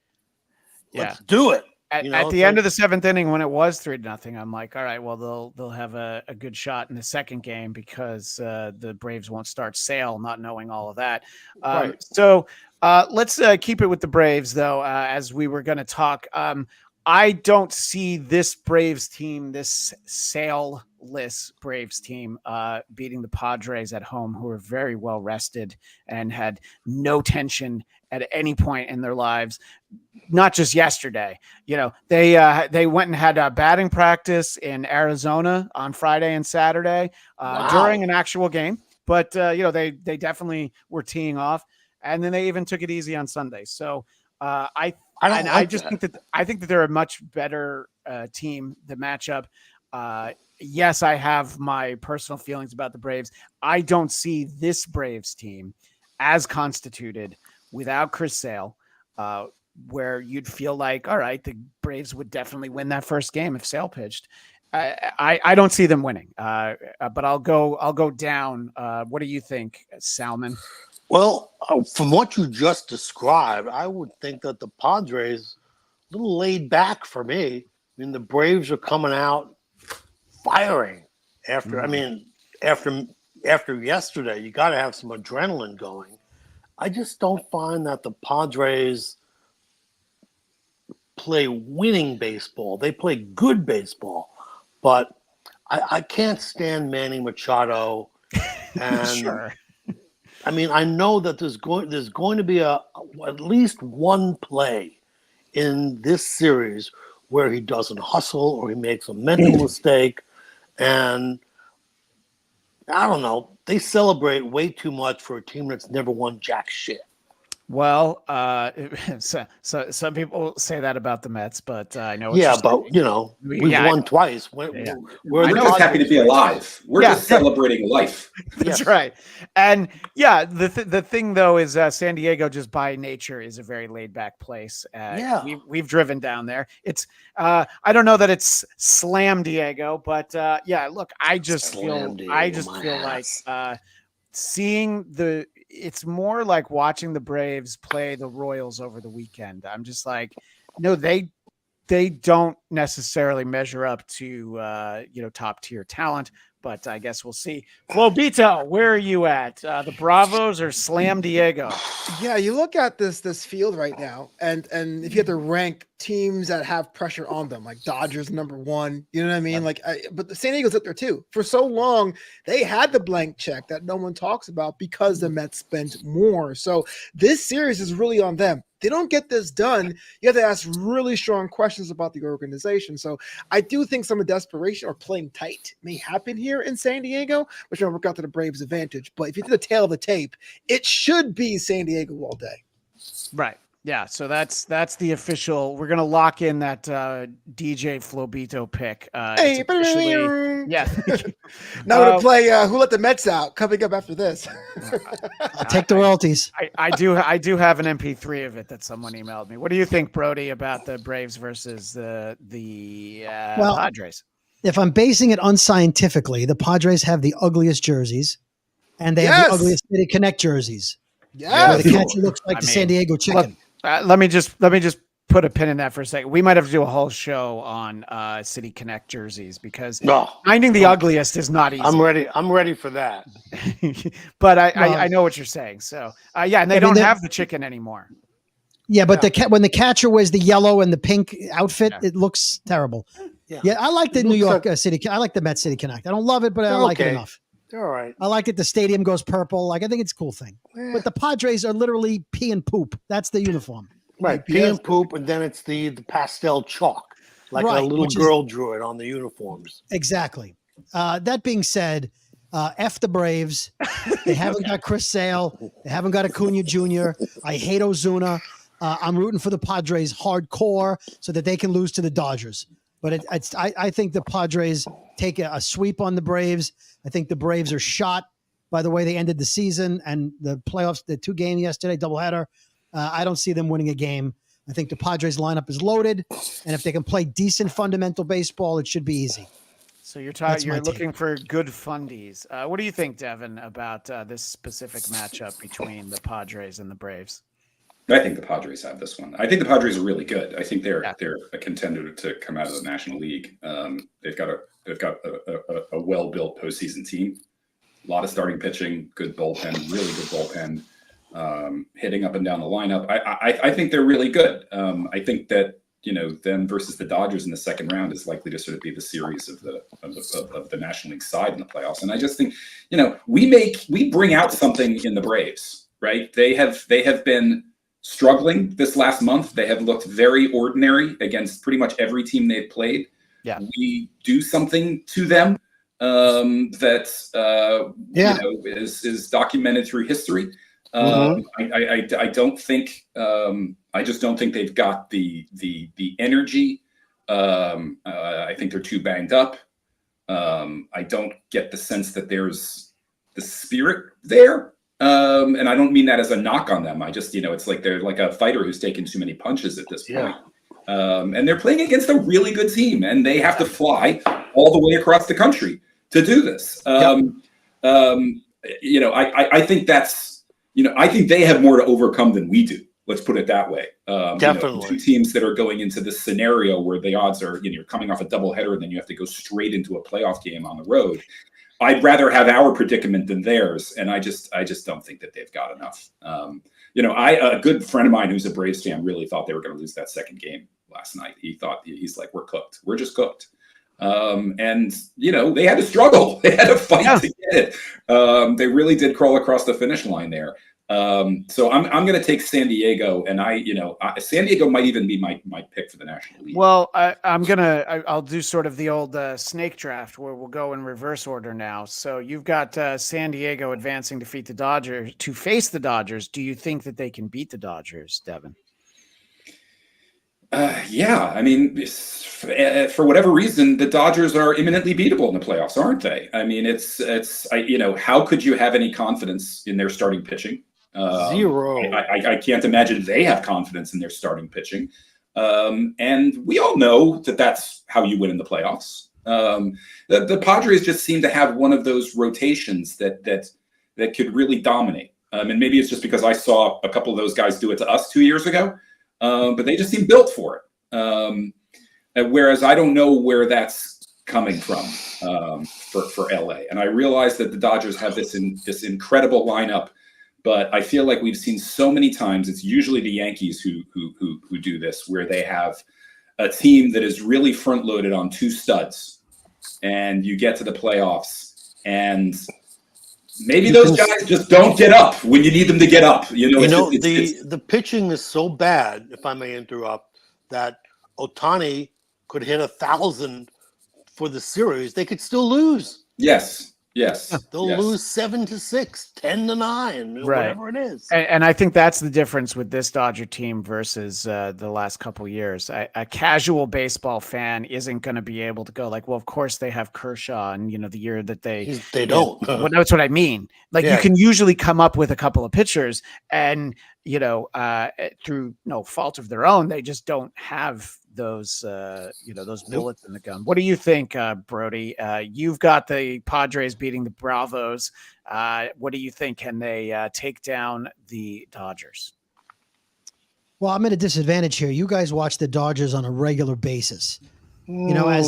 let's do it? At the end of the 7th inning, when it was 3-0, I'm like, all right, well, they'll have a good shot in the second game because the Braves won't start Sale, not knowing all of that. So let's keep it with the Braves, though, as we were going to talk. I don't see this Braves team, this Sale-less Braves team, beating the Padres at home, who are very well rested and had no tension at any point in their lives. Not just yesterday, they went and had a batting practice in Arizona on Friday and Saturday during an actual game. But, they definitely were teeing off, and then they even took it easy on Sunday. So I think that they're a much better team. The matchup. Yes, I have my personal feelings about the Braves. I don't see this Braves team as constituted without Chris Sale, where you'd feel like, all right, the Braves would definitely win that first game if Sale pitched. I don't see them winning, but I'll go down. What do you think, Salmon? Well, from what you just described, I would think that the Padres a little laid back for me. I mean, the Braves are coming out firing after. I mean, after yesterday, you got to have some adrenaline going. I just don't find that the Padres play winning baseball. They play good baseball, but I can't stand Manny Machado. And Sure. I mean, I know that there's going to be at least one play in this series where he doesn't hustle or he makes a mental mistake, and I don't know. They celebrate way too much for a team that's never won jack shit. Well, so some people say that about the Mets, but I know. But we've won twice. We're just happy to be alive. We're just celebrating life. That's right. And the thing though is San Diego just by nature is a very laid back place. We've driven down there. It's I don't know that it's Slam Diego, but look, I just feel like seeing it's more like watching the Braves play the Royals over the weekend. I'm just like, no, they don't necessarily measure up to top tier talent, but I guess we'll see. Flobito, where are you at? The Bravos or Slam Diego? Yeah, you look at this field right now, and if you had to rank teams that have pressure on them, like Dodgers #1, you know what I mean? But the San Diego's up there too. For so long, they had the blank check that no one talks about because the Mets spent more. So this series is really on them. They don't get this done, you have to ask really strong questions about the organization. So I do think some desperation or playing tight may happen here in San Diego, which will work out to the Braves' advantage. But if you do the tail of the tape, it should be San Diego all day. Right. Yeah, so that's the official. We're gonna lock in that DJ Flobito pick. Hey, yeah. Now we're gonna play "Who Let the Mets Out" coming up after this. I'll take the royalties. I do have an MP3 of it that someone emailed me. What do you think, Brody, about the Braves versus the Padres? If I'm basing it unscientifically, the Padres have the ugliest jerseys, and they have the ugliest City Connect jerseys. Yeah, the catcher looks like the San Diego Chicken. Let me just put a pin in that for a second. We might have to do a whole show on City Connect jerseys because finding the ugliest is not easy. I'm ready for that. But I know what you're saying. So and they don't have the chicken anymore. Yeah, but when the catcher wears the yellow and the pink outfit, it looks terrible. Yeah, I like the New York City. I like the Met City Connect. I don't love it, but I like it enough. They're all right. I like it. The stadium goes purple. Like, I think it's a cool thing. Yeah. But the Padres are literally pee and poop. That's the uniform. Right. Pee and poop. And then it's the pastel chalk, like a little girl drew it on the uniforms. Exactly. That being said, F the Braves. They haven't got Chris Sale. They haven't got Acuna Jr. I hate Ozuna. I'm rooting for the Padres hardcore so that they can lose to the Dodgers. But I think the Padres take a sweep on the Braves. I think the Braves are shot by the way they ended the season and the playoffs, the 2-game yesterday, doubleheader. I don't see them winning a game. I think the Padres lineup is loaded. And if they can play decent fundamental baseball, it should be easy. So you're looking for good fundies. What do you think, Devin, about this specific matchup between the Padres and the Braves? I think the Padres have this one. I think the Padres are really good. I think they're a contender to come out of the National League. They've got a well-built postseason team. A lot of starting pitching, good bullpen, really good bullpen, hitting up and down the lineup. I think they're really good. I think that them versus the Dodgers in the second round is likely to sort of be the series of the National League side in the playoffs. And I just think we bring out something in the Braves, right? They have been struggling this last month. They have looked very ordinary against pretty much every team they've played. Yeah, we do something to them that is documented through history. I don't think I just don't think they've got the energy. I think they're too banged up. I don't get the sense that there's the spirit there. And I don't mean that as a knock on them. I just, it's like they're like a fighter who's taken too many punches at this point. And they're playing against a really good team, and they have to fly all the way across the country to do this. I think that's, I think they have more to overcome than we do. Let's put it that way. Definitely. Two teams that are going into this scenario where the odds are, you're coming off a doubleheader and then you have to go straight into a playoff game on the road. I'd rather have our predicament than theirs, and I just don't think that they've got enough. A good friend of mine who's a Braves fan really thought they were going to lose that second game last night. He's like, we're cooked. We're just cooked. And they had to struggle. They had to fight to get it. They really did crawl across the finish line there. So I'm going to take San Diego, and San Diego might even be my pick for the National League. Well, I'll do sort of the old snake draft where we'll go in reverse order now. So you've got San Diego advancing to face the Dodgers. Do you think that they can beat the Dodgers, Devin? Yeah, I mean, for whatever reason, the Dodgers are imminently beatable in the playoffs, aren't they? I mean, how could you have any confidence in their starting pitching? Zero. I can't imagine they have confidence in their starting pitching. And we all know that that's how you win in the playoffs. The Padres just seem to have one of those rotations that could really dominate. And maybe it's just because I saw a couple of those guys do it to us 2 years ago. But they just seem built for it. Whereas I don't know where that's coming from for LA. And I realize that the Dodgers have this incredible lineup, but I feel like we've seen so many times, it's usually the Yankees who do this, where they have a team that is really front loaded on two studs, and you get to the playoffs and maybe those guys just don't get up when you need them to get up. The pitching is so bad, if I may interrupt, that Ohtani could hit 1,000 for the series. They could still lose. Yes. Yes. They'll lose 7-6, 10-9, Right. whatever it is. And I think that's the difference with this Dodger team versus the last couple years. A casual baseball fan isn't going to be able to go like, well, of course they have Kershaw, and the year that they don't. Well, that's what I mean. Like you can usually come up with a couple of pitchers, and through no fault of their own, they just don't have those those bullets in the gun. What do you think, Brody? You've got the Padres beating the Bravos. What do you think? Can they take down the Dodgers? Well, I'm at a disadvantage here. You guys watch the Dodgers on a regular basis, more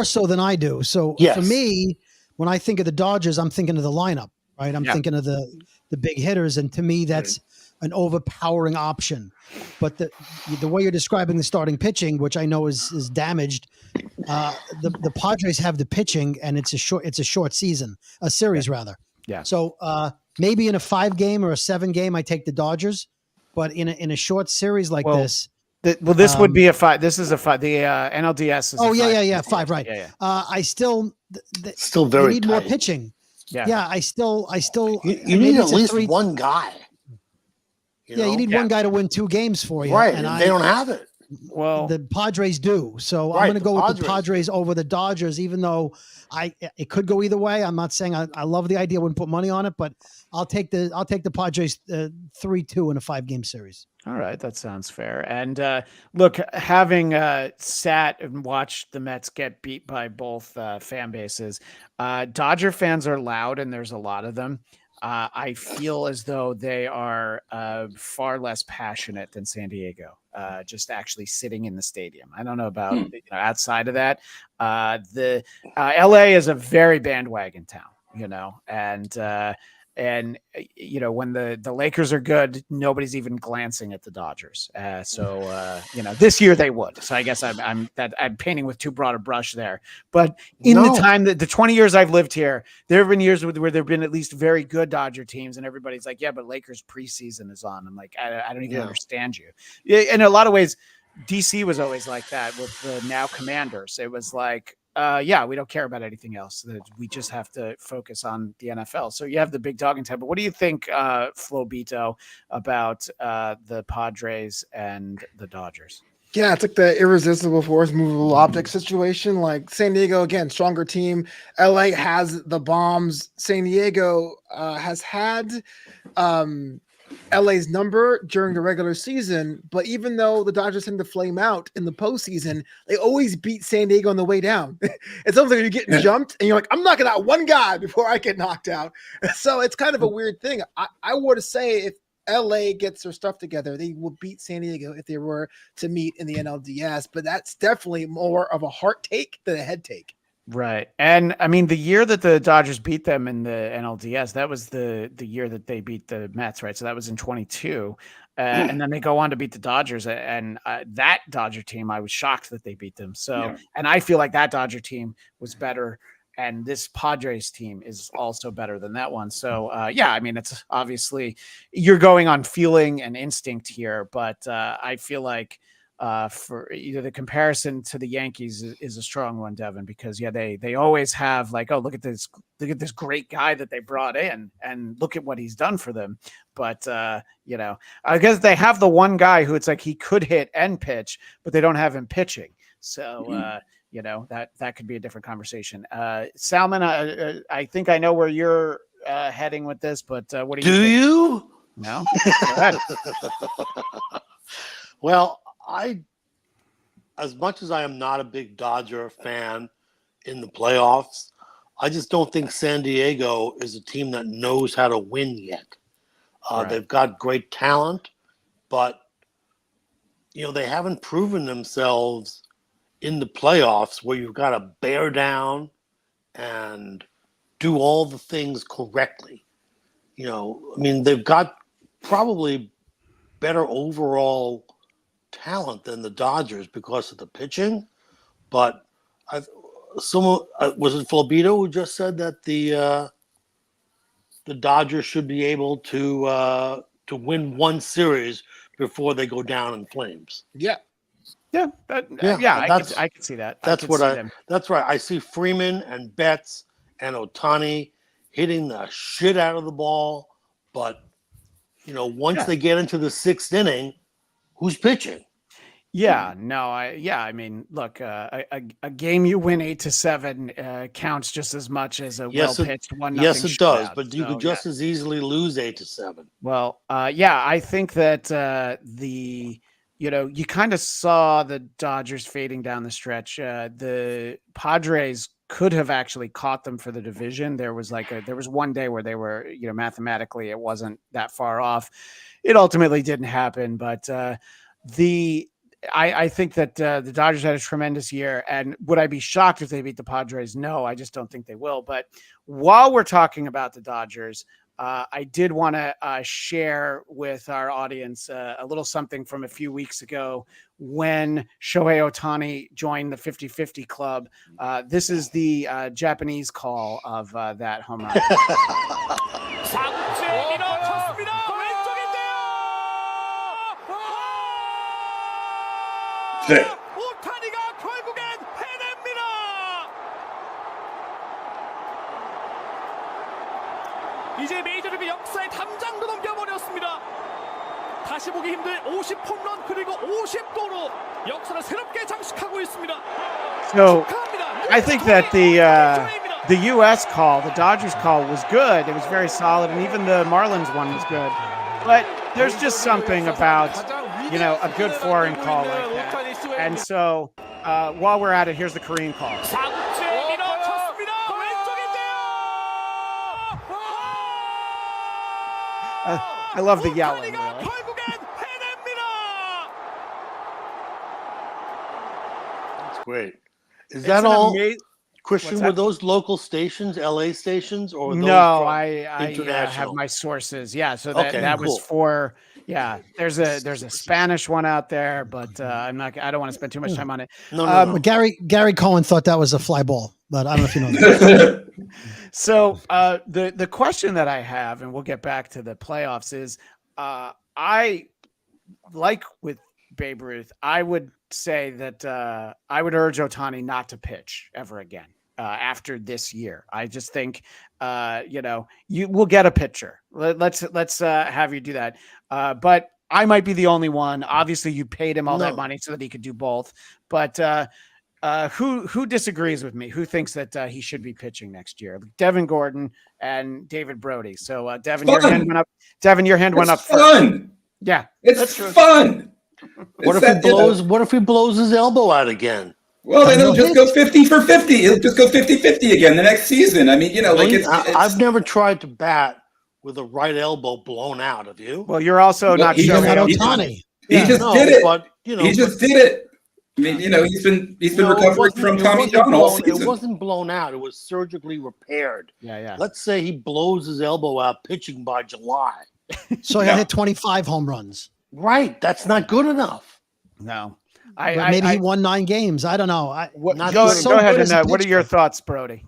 so than I do. So for me, when I think of the Dodgers, I'm thinking of the lineup, right? I'm thinking of the big hitters, and to me, that's an overpowering option. But the way you're describing the starting pitching, which I know is damaged, the Padres have the pitching, and it's a short series rather. Yeah. So maybe in a 5-game or a 7-game, I take the Dodgers, but in a short series like this. This would be a 5. This is a 5. The NLDS is. Oh, a 5. yeah, 5, right? Yeah. I still very need more tight. pitching. Yeah. I still. You need at least one guy. You need one guy to win 2 games for you, right? And they don't have it. Well, the Padres do. So I'm going to go with the Padres over the Dodgers, even though it could go either way. I'm not saying I love the idea. I wouldn't put money on it, but I'll take the Padres 3-2 in a 5-game series. All right, that sounds fair. And look, having sat and watched the Mets get beat by both fan bases, Dodger fans are loud, and there's a lot of them. I feel as though they are far less passionate than San Diego, just actually sitting in the stadium. I don't know about outside of that. The LA is a very bandwagon town, and when the Lakers are good, nobody's even glancing at the Dodgers. This year they would. So I guess I'm painting with too broad a brush there. But in the time that the 20 years I've lived here, there have been years where there have been at least very good Dodger teams, and everybody's like, yeah, but Lakers preseason is on. I'm like, I don't even understand you. In a lot of ways, DC was always like that with the now Commanders. It was like, we don't care about anything else. We just have to focus on the NFL. So you have the big dog in town. But what do you think, Flobito, about the Padres and the Dodgers? Yeah, it's like the irresistible force, movable object situation. Like San Diego, again, stronger team. LA has the bombs. San Diego has had LA's number during the regular season, but even though the Dodgers tend to flame out in the postseason, they always beat San Diego on the way down. It's almost like you're getting jumped and you're like, I'm knocking out one guy before I get knocked out. So it's kind of a weird thing. I would say if LA gets their stuff together, they will beat San Diego if they were to meet in the NLDS, but that's definitely more of a heart take than a head take. Right. And I mean, the year that the Dodgers beat them in the NLDS, that was the year that they beat the Mets, right? So that was in 22. And then they go on to beat the Dodgers. And that Dodger team, I was shocked that they beat them. So, and I feel like that Dodger team was better. And this Padres team is also better than that one. So, I mean, it's obviously you're going on feeling and instinct here, but I feel like for the comparison to the Yankees is a strong one, Devin, because they always have like, oh, look at this great guy that they brought in and look at what he's done for them. But I guess they have the one guy who it's like he could hit and pitch, but they don't have him pitching. So that could be a different conversation. Salman, I think I know where you're heading with this, but what do you think? You? No. Go ahead. Well, as much as I am not a big Dodger fan in the playoffs, I just don't think San Diego is a team that knows how to win yet. Right. They've got great talent, but they haven't proven themselves in the playoffs where you've got to bear down and do all the things correctly. They've got probably better overall talent than the Dodgers because of the pitching, but was it Flobito who just said that the Dodgers should be able to win one series before they go down in flames? I could see that. That's right. I see Freeman and Betts and Ohtani hitting the shit out of the ball. But, once they get into the 6th inning, who's pitching? Yeah, no, I mean, look, a game you win 8-7 counts just as much as a well-pitched 1-0. Yes, it does, shutout. but you could just as easily lose 8-7. Well, I think that you kind of saw the Dodgers fading down the stretch. The Padres could have actually caught them for the division. There was one day where they were, mathematically it wasn't that far off. It ultimately didn't happen, but I think that the Dodgers had a tremendous year, and would I be shocked if they beat the Padres? No, I just don't think they will. But while we're talking about the Dodgers, I did want to share with our audience a little something from a few weeks ago when Shohei Ohtani joined the 50-50 club. This is the Japanese call of that home run. 오타니가 결국엔 해냅니다. 이제 메이저리그 역사의 담장도 넘겨버렸습니다. 다시 보기 힘들 50홈런 그리고 50도로 역사를 새롭게 장식하고 있습니다. So I think that the U.S. call, the Dodgers call, was good. It was very solid, and even the Marlins one was good. But there's just something about a good foreign call like that. And so while we're at it, here's the Korean call. I love the yelling, really. That's great. Is that all, Christian? Were those local stations, LA stations, or were those I international? have my sources. Yeah, so that was for. Yeah, there's a Spanish one out there, but I don't want to spend too much time on it. No. Gary Cohen thought that was a fly ball, but I don't know if you know that. So the question that I have, and we'll get back to the playoffs, is I like with Babe Ruth, I would say that I would urge Ohtani not to pitch ever again after this year. I just think you will get a pitcher. Let's have you do that. But I might be the only one. Obviously, you paid him all that money so that he could do both. But who disagrees with me? Who thinks that he should be pitching next year? Devin Gordon and David Brody. So Devin, your hand went up. Devin, your hand went up first. Fun. Yeah, it's fun. What if he blows his elbow out again? Well, then he'll just go 50 for 50. He'll just go 50-50 again the next season. I mean, I've never tried to bat with a right elbow blown out. Have you? Well, you're also not sure. Ohtani. He just did it. But, he just did it. I mean, he's been recovering from Tommy John all season. It wasn't blown out. It was surgically repaired. Yeah. Let's say he blows his elbow out pitching by July. So he hit 25 home runs. Right. That's not good enough. No. Maybe he won 9 games. I don't know. Go ahead, and what are your thoughts, Brody?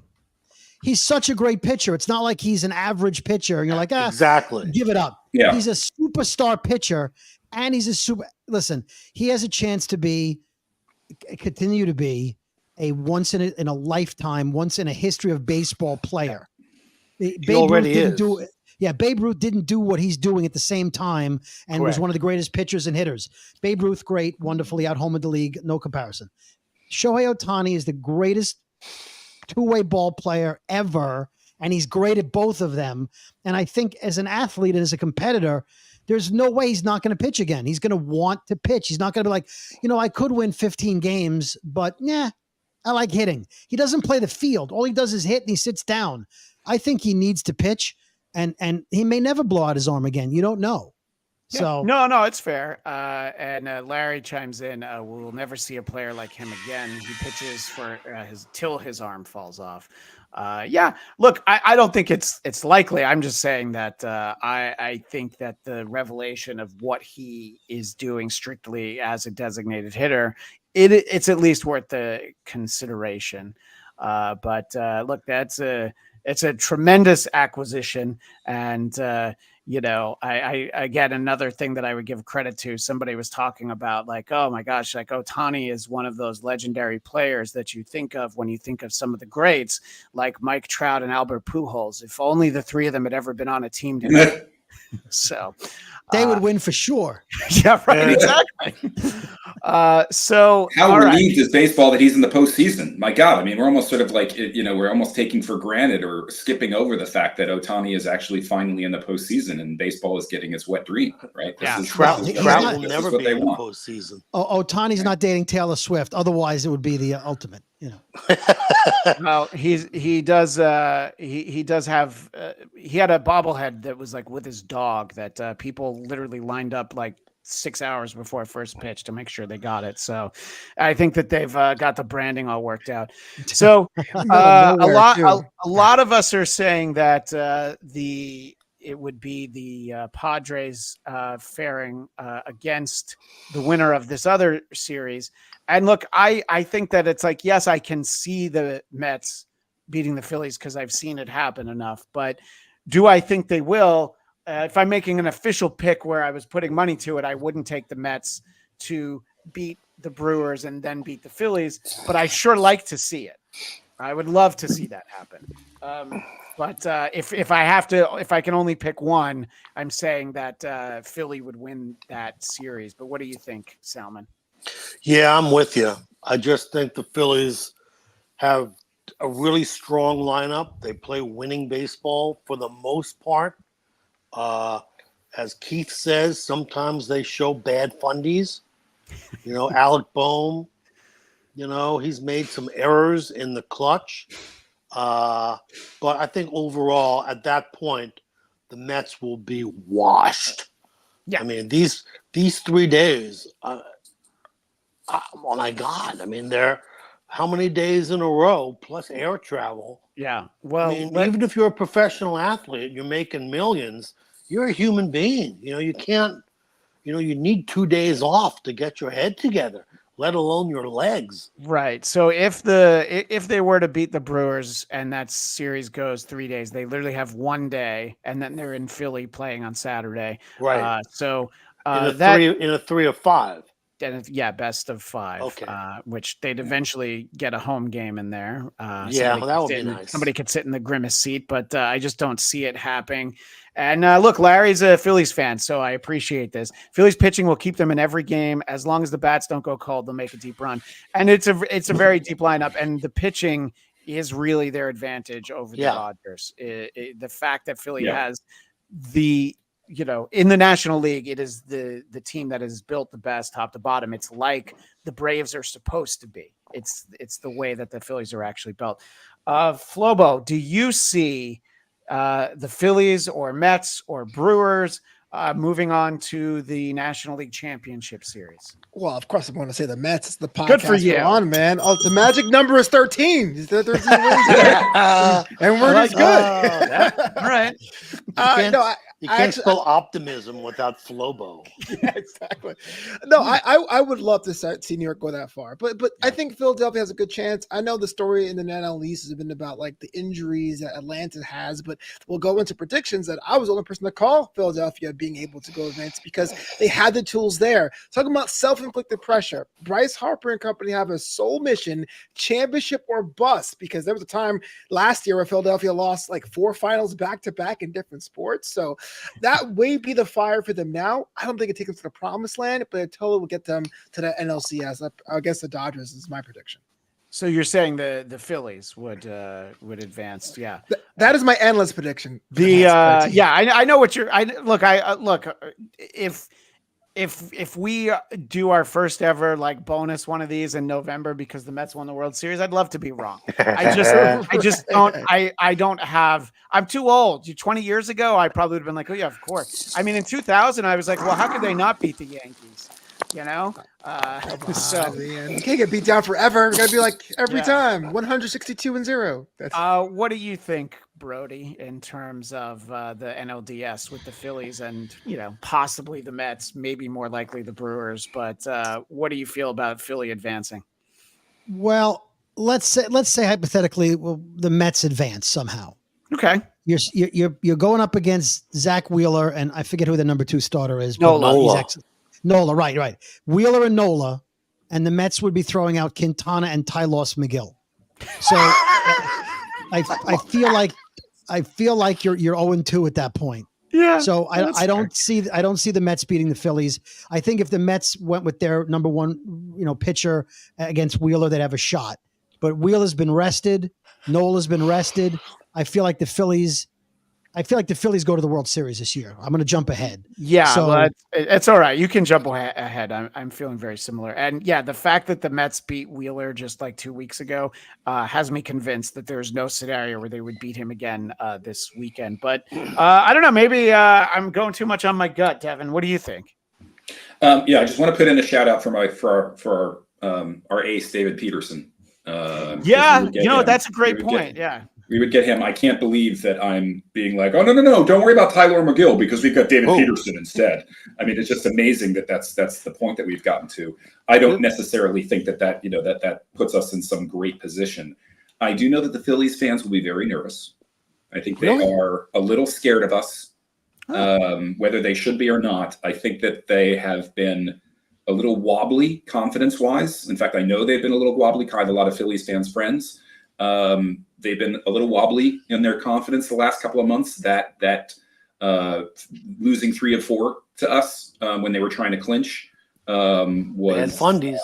He's such a great pitcher. It's not like he's an average pitcher. And you're like, exactly. Give it up. Yeah. He's a superstar pitcher, and he's a listen, he has a chance to continue to be a once in a lifetime, once in a history of baseball player. He already is. Babe Ruth didn't do what he's doing at the same time and was one of the greatest pitchers and hitters. Babe Ruth, great, wonderfully out-homered the league, no comparison. Shohei Ohtani is the greatest two-way ball player ever, and he's great at both of them. And I think as an athlete and as a competitor, there's no way he's not going to pitch again. He's going to want to pitch. He's not going to be like, I could win 15 games, but I like hitting. He doesn't play the field. All he does is hit and he sits down. I think he needs to pitch. And he may never blow out his arm again. You don't know. Yeah. So no, it's fair. And Larry chimes in. We'll never see a player like him again. He pitches for till his arm falls off. Look, I don't think it's likely. I'm just saying that I think that the revelation of what he is doing strictly as a designated hitter, it's at least worth the consideration. But look, it's a tremendous acquisition, and I again, another thing that I would give credit to, somebody was talking about like, oh my gosh, like Ohtani is one of those legendary players that you think of when you think of some of the greats, like Mike Trout and Albert Pujols. If only the three of them had ever been on a team together. So they would win for sure. Yeah, right. Exactly. So how relieved is baseball that he's in the postseason? My God, I mean, we're almost sort of like, we're almost taking for granted or skipping over the fact that Ohtani is actually finally in the postseason and baseball is getting its wet dream, right? Trout will never be in the postseason. Ohtani's not dating Taylor Swift. Otherwise, it would be the ultimate. Well, he does have he had a bobblehead that was like with his dog that people literally lined up like 6 hours before first pitch to make sure they got it. So I think that they've got the branding all worked out. So a lot of us are saying that it would be the Padres faring against the winner of this other series. And look, I think that it's like, yes, I can see the Mets beating the Phillies because I've seen it happen enough. But do I think they will? If I'm making an official pick where I was putting money to it, I wouldn't take the Mets to beat the Brewers and then beat the Phillies. But I sure like to see it. I would love to see that happen. But if I can only pick one, I'm saying that Philly would win that series. But what do you think, Salman? Yeah, I'm with you. I just think the Phillies have a really strong lineup. They play winning baseball for the most part. As Keith says, sometimes they show bad fundies. Alec Boehm, he's made some errors in the clutch. But I think overall, at that point, the Mets will be washed. Yeah. I mean, these 3 days, oh my God. I mean, they're how many days in a row plus air travel? Yeah. Well, even if you're a professional athlete, you're making millions, you're a human being. You can't, you need 2 days off to get your head together, let alone your legs. Right. So if they were to beat the Brewers and that series goes 3 days, they literally have 1 day and then they're in Philly playing on Saturday. Right. In a 3 of 5. And best of 5. Okay. Which they'd eventually get a home game in there. That would be nice. Somebody could sit in the Grimace seat, but I just don't see it happening. And look, Larry's a Phillies fan, so I appreciate this. Phillies pitching will keep them in every game as long as the bats don't go cold. They'll make a deep run, and it's a very deep lineup, and the pitching is really their advantage over the Dodgers. The fact that Philly has in the National League, it is the team that is built the best top to bottom. It's like the Braves are supposed to be. It's the way that the Phillies are actually built. Flobo, do you see the Phillies or Mets or Brewers moving on to the National League Championship Series? Well, of course, I'm going to say the Mets. It's the podcast. Good for you. On, man. Oh, the magic number is 13. 13 wins. And we're just good. All right. You can't spell optimism without Flobo. Yeah, exactly. No, I would love to see New York go that far, but I think Philadelphia has a good chance. I know the story in the NL East has been about like the injuries that Atlanta has, but we'll go into predictions that I was the only person to call Philadelphia being able to go advance because they had the tools there. Talking about self-inflicted pressure, Bryce Harper and company have a sole mission: championship or bust. Because there was a time last year where Philadelphia lost like 4 finals back to back in different sports, so that may be the fire for them now. I don't think it takes them to the promised land, but it totally will get them to the NLCS. I guess the Dodgers is my prediction. So you're saying the Phillies would advance? Yeah, that is my endless prediction. I know what you're. If we do our first ever like bonus one of these in November because the Mets won the World Series, I'd love to be wrong. I just don't. I don't have. I'm too old. 20 years ago, I probably would have been like, oh yeah, of course. I mean, in 2000, I was like, well, how could they not beat the Yankees? So you can't get beat down forever. You gotta be like every time 162-0. What do you think, Brody, in terms of the NLDS with the Phillies and possibly the Mets, maybe more likely the Brewers? But what do you feel about Philly advancing? Well, let's say hypothetically, the Mets advance somehow. Okay. You're going up against Zach Wheeler, and I forget who the number 2 starter is. Nola. Nola, right. Wheeler and Nola, and the Mets would be throwing out Quintana and Tylos McGill. So I feel like you're 0-2 at that point. Yeah. So I don't see the Mets beating the Phillies. I think if the Mets went with their number 1, pitcher against Wheeler, they'd have a shot. But Wheeler's been rested. Nola's been rested. I feel like the Phillies go to the World Series this year. I'm going to jump ahead. Yeah, so but it's all right. You can jump ahead. I'm feeling very similar. And yeah, the fact that the Mets beat Wheeler just like 2 weeks ago has me convinced that there's no scenario where they would beat him again this weekend. But I don't know. Maybe I'm going too much on my gut, Devin. What do you think? I just want to put in a shout out for our ace, David Peterson. That's a great point. We would get him. I can't believe that I'm being like, oh, no, don't worry about Tyler McGill because we've got David Peterson instead. I mean, it's just amazing that that's the point that we've gotten to. I don't necessarily think that puts us in some great position. I do know that the Phillies fans will be very nervous. I think they are a little scared of us, whether they should be or not. I think that they have been a little wobbly confidence-wise. In fact, I know they've been a little wobbly. I have a lot of Phillies fans friends. They've been a little wobbly in their confidence the last couple of months. That losing 3 of 4 to us when they were trying to clinch was fundies.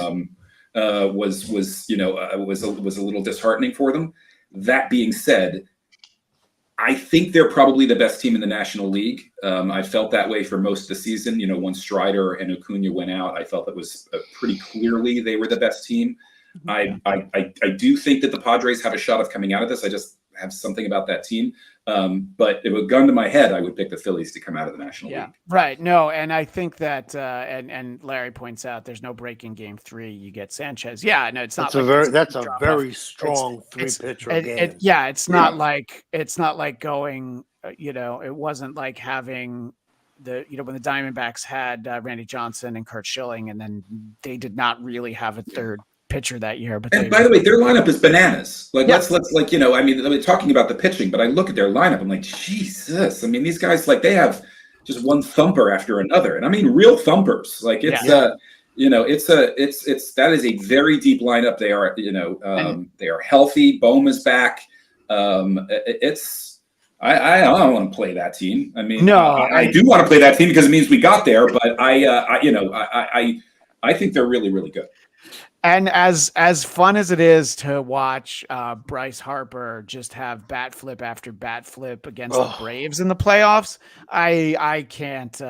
Was a little disheartening for them. That being said, I think they're probably the best team in the National League. I felt that way for most of the season. Once Strider and Acuna went out, I felt it was pretty clearly they were the best team. I do think that the Padres have a shot of coming out of this. I just have something about that team. But if a gun to my head, I would pick the Phillies to come out of the National League. Right. No, and I think that and Larry points out there's no break in Game 3. You get Sanchez. Yeah, no, it's not. That's a very strong 3-pitcher game. It's not like going. It wasn't like having when the Diamondbacks had Randy Johnson and Kurt Schilling, and then they did not really have a third pitcher that year. But by the way, their lineup is bananas. Let's talking about the pitching, but I look at their lineup, I'm like, Jesus. I mean, these guys, they have just one thumper after another. And I mean real thumpers. That is a very deep lineup. They are, they are healthy. Bohm is back. I don't want to play that team. I mean, I do want to play that team because it means we got there, but I think they're really, really good. And as fun as it is to watch Bryce Harper just have bat flip after bat flip against the Braves in the playoffs, I can't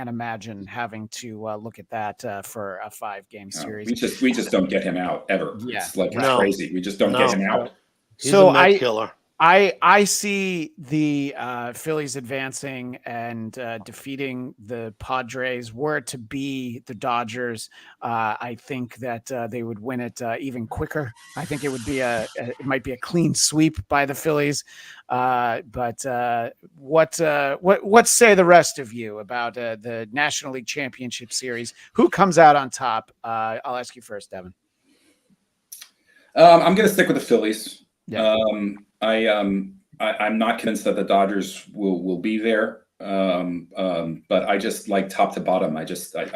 imagine having to look at that for a 5-game series. We just don't get him out ever. Yeah. It's crazy. We just don't get him out. He's a Met killer. I see the Phillies advancing and defeating the Padres. Were it to be the Dodgers, I think that they would win it even quicker. I think it would be it might be a clean sweep by the Phillies. But what say the rest of you about the National League Championship Series? Who comes out on top? I'll ask you first, Devin. I'm going to stick with the Phillies. Yeah. I'm not convinced that the Dodgers will be there. But I just like top to bottom. I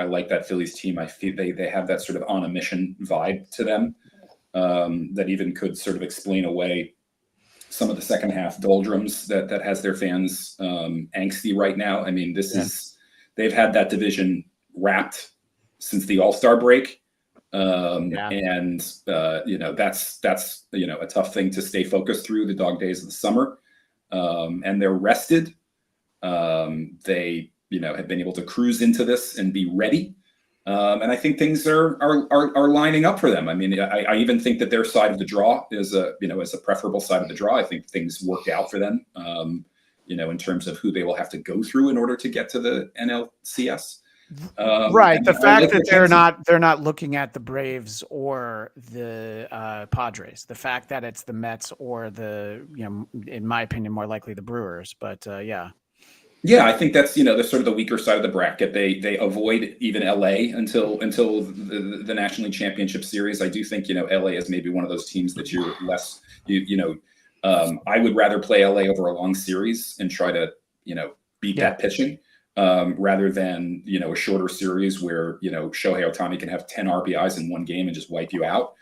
like that Phillies team. I feel they have that sort of on a mission vibe to them that even could sort of explain away some of the second half doldrums that has their fans angsty right now. I mean, they've had that division wrapped since the All-Star break. And that's a tough thing to stay focused through the dog days of the summer. And they're rested. They have been able to cruise into this and be ready. And I think things are lining up for them. I mean, I even think that their side of the draw is a preferable side of the draw. I think things worked out for them, in terms of who they will have to go through in order to get to the NLCS. Right. The fact that they're not looking at the Braves or the Padres, the fact that it's the Mets or in my opinion, more likely the Brewers, but yeah. Yeah, I think that's, the sort of the weaker side of the bracket. They avoid even LA until the National League Championship Series. I do think, LA is maybe one of those teams that you're less, I would rather play LA over a long series and try to, beat that pitching rather than, a shorter series where, Shohei Ohtani can have 10 RBIs in one game and just wipe you out.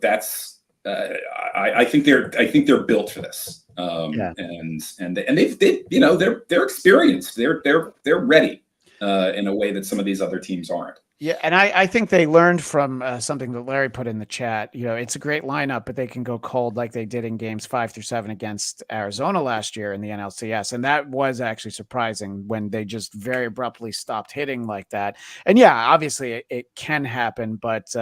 That's I think they're built for this. And they've they're experienced. They're ready in a way that some of these other teams aren't. Yeah, and I think they learned from something that Larry put in the chat. It's a great lineup, but they can go cold like they did in games 5 through 7 against Arizona last year in the NLCS. And that was actually surprising when they just very abruptly stopped hitting like that. And yeah, obviously it can happen, but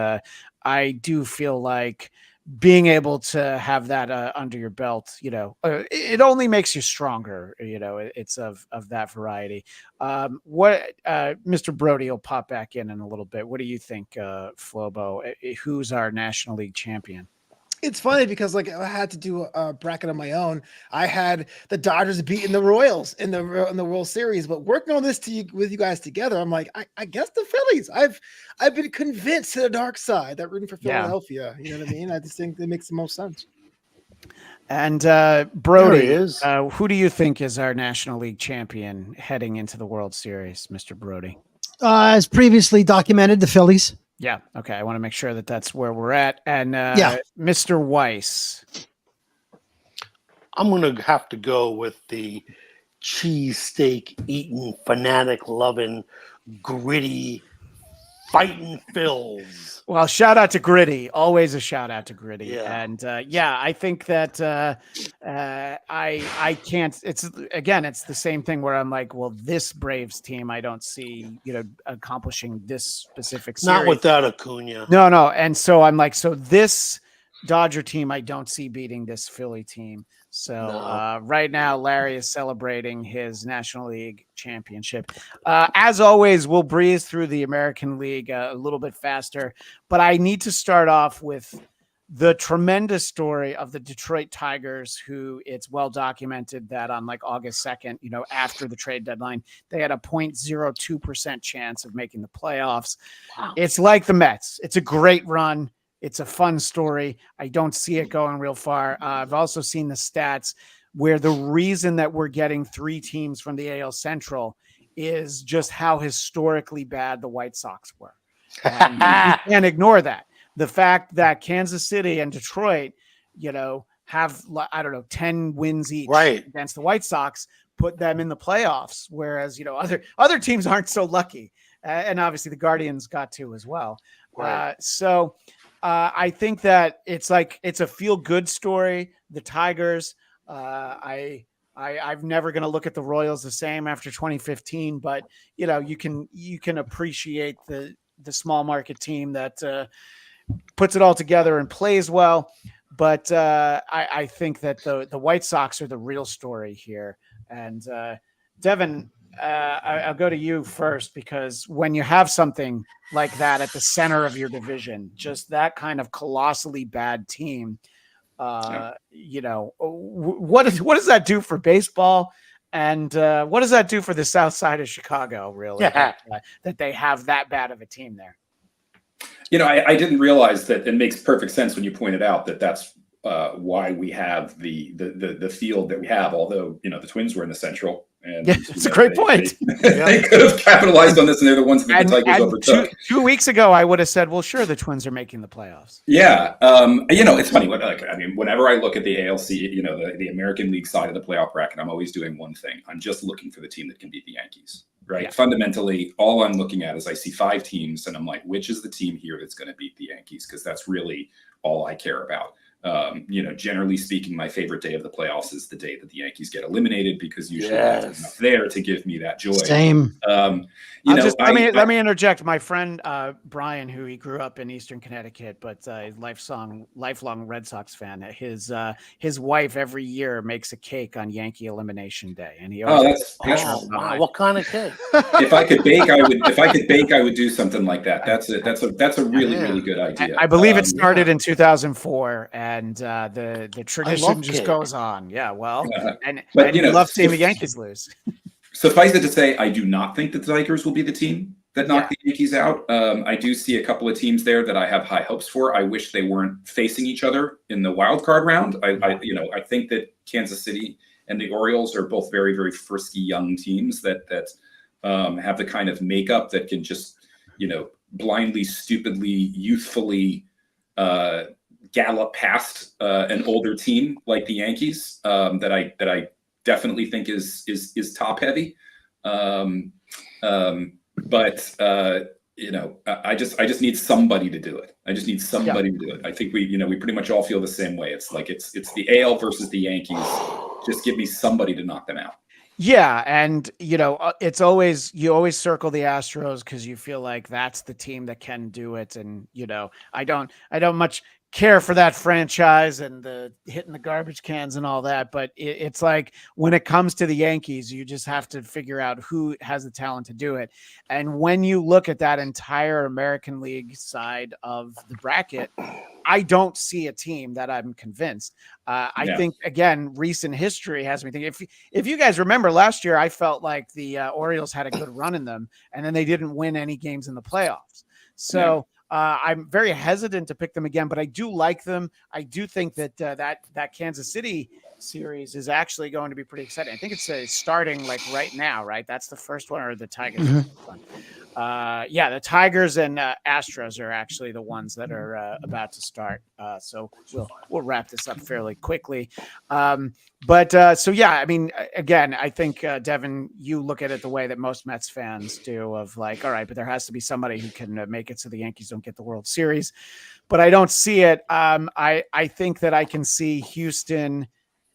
I do feel like being able to have that under your belt, it only makes you stronger. It's of that variety. Mr. Brody will pop back in a little bit. What do you think, Flobo? Who's our National League champion? It's funny because I had to do a bracket on my own. I had the Dodgers beating the Royals in the World Series, but working on this with you guys together, I'm like, I guess the Phillies. I've been convinced to the dark side that rooting for Philadelphia. You know what I mean? I just think that makes the most sense. And Brody, who do you think is our National League champion heading into the World Series, Mr. Brody? As previously documented, the Phillies. Yeah. Okay. I want to make sure that that's where we're at. And Mr. Weiss. I'm going to have to go with the cheesesteak eating, fanatic loving, gritty, fighting Phils. Well, shout out to Gritty. Always a shout out to Gritty. Yeah. And I think that I can't. It's the same thing where I'm like, well, this Braves team, I don't see, accomplishing this specific series. Not without Acuna. No. And so I'm like, so this Dodger team, I don't see beating this Philly team. So right now, Larry is celebrating his National League championship. As always, we'll breeze through the American League a little bit faster, but I need to start off with the tremendous story of the Detroit Tigers, who it's well documented that on August 2nd, after the trade deadline, they had a 0.02% chance of making the playoffs. Wow. It's like the Mets. It's a great run. It's a fun story. I don't see it going real far. I've also seen the stats where the reason that we're getting 3 teams from the AL Central is just how historically bad the White Sox were. And you can't ignore that. The fact that Kansas City and Detroit, have, 10 wins each against the White Sox, put them in the playoffs, whereas, other teams aren't so lucky. And obviously the Guardians got to as well. Right. I think that it's a feel-good story. The Tigers, I'm never going to look at the Royals the same after 2015, but you can appreciate the small market team that puts it all together and plays well. But I think that the White Sox are the real story here. And Devin, I'll go to you first, because when you have something like that at the center of your division, just that kind of colossally bad team, what does that do for baseball? And what does that do for the South Side of Chicago, really, that they have that bad of a team there? I didn't realize that. It makes perfect sense when you pointed out that that's why we have the field that we have, although, the Twins were in the Central. And it's a great point. They could have capitalized on this, and they're the ones that the Tigers overtook. Two weeks ago, I would have said, well, sure, the Twins are making the playoffs. Yeah. It's funny. Whenever I look at the ALC, the American League side of the playoff bracket, I'm always doing one thing. I'm just looking for the team that can beat the Yankees, right? Yeah. Fundamentally, all I'm looking at is I see 5 teams, and I'm like, which is the team here that's going to beat the Yankees? Because that's really all I care about. Generally speaking, my favorite day of the playoffs is the day that the Yankees get eliminated, because usually there's enough there to give me that joy. Same. Let me interject. My friend Brian, who he grew up in Eastern Connecticut, but lifelong Red Sox fan. His wife every year makes a cake on Yankee Elimination Day, and he always what kind of cake? If I could bake, I would do something like that. That's a really good idea. I believe it started in 2004. And the tradition just goes on. Yeah, well, and you love seeing the Yankees lose. Suffice it to say, I do not think that the Tigers will be the team. that knocked the Yankees out. I do see a couple of teams there that I have high hopes for. I wish they weren't facing each other in the wild card round. I think that Kansas City and the Orioles are both very, very frisky young teams that have the kind of makeup that can just, blindly, stupidly, youthfully gallop past an older team like the Yankees that I definitely think is top heavy. But I just need somebody to do it. I just need somebody to do it. I think we pretty much all feel the same way. It's like it's the AL versus the Yankees. Just give me somebody to knock them out. Yeah, and it's always you always circle the Astros because you feel like that's the team that can do it, and I don't much care for that franchise and the hitting the garbage cans and all that, but it's like when it comes to the Yankees, you just have to figure out who has the talent to do it. And when you look at that entire American League side of the bracket, I don't see a team that I'm convinced. I think, again, recent history has me thinking. If you guys remember last year, I felt like the Orioles had a good run in them, and then they didn't win any games in the playoffs. So I'm very hesitant to pick them again, but I do like them. I do think that that Kansas City series is actually going to be pretty exciting. I think it's starting like right now, right? That's the first one, or the Tigers. The Tigers and Astros are actually the ones that are about to start. So we'll wrap this up fairly quickly. I mean, again, I think Devin, you look at it the way that most Mets fans do, of like, all right, but there has to be somebody who can make it so the Yankees don't get the World Series. But I don't see it. I think that I can see Houston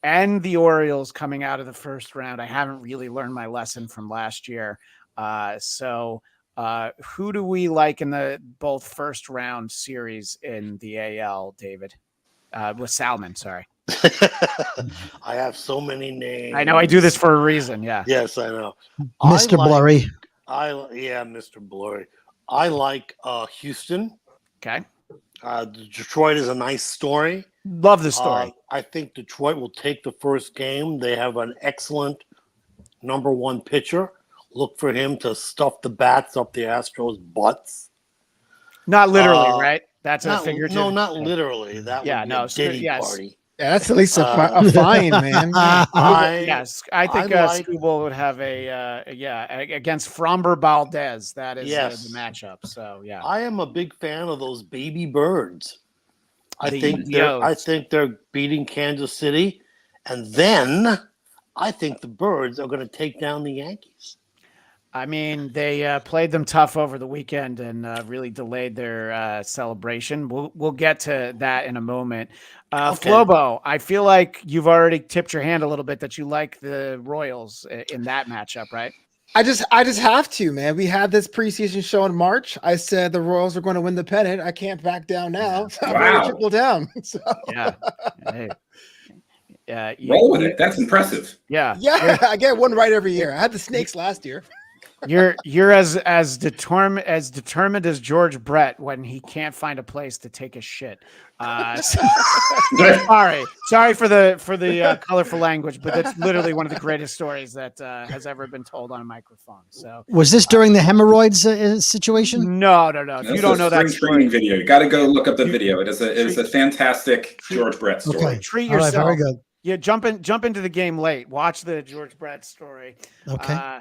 and the Orioles coming out of the first round. I haven't really learned my lesson from last year. Who do we like in the both first round series in the AL, David? With Salmon, sorry. I have so many names. I know I do this for a reason. Yeah. Yes, I know. Mr. Blurry. Mr. Blurry. I like Houston. Okay. Detroit is a nice story. Love the story. I think Detroit will take the first game. They have an excellent number one pitcher. Look for him to stuff the bats up the Astros' butts. Not literally, right? That's a figurative. No, not literally. That would be a Diddy party. Yeah, that's at least a fine, man. I think Scooble would have against Framber Valdez. That is the matchup. So yeah, I am a big fan of those baby birds. I think they're beating Kansas City, and then I think the Birds are going to take down the Yankees. I mean, they played them tough over the weekend and really delayed their celebration. We'll get to that in a moment. Flobo, I feel like you've already tipped your hand a little bit that you like the Royals in that matchup, right? I just have to, man. We had this preseason show in March. I said the Royals are going to win the pennant. I can't back down now. So I'm ready to triple down. So. Yeah. Hey. Roll with it. That's impressive. Yeah. I get one right every year. I had the Snakes last year. You're as determined as George Brett when he can't find a place to take a shit. Sorry for the colorful language, but that's literally one of the greatest stories that has ever been told on a microphone. So was this during the hemorrhoids situation? No. If you don't know that training video, you got to go look up the video. It is a fantastic George Brett story. Okay. Treat yourself. All right, very good. Yeah, jump into the game late. Watch the George Brett story. Okay.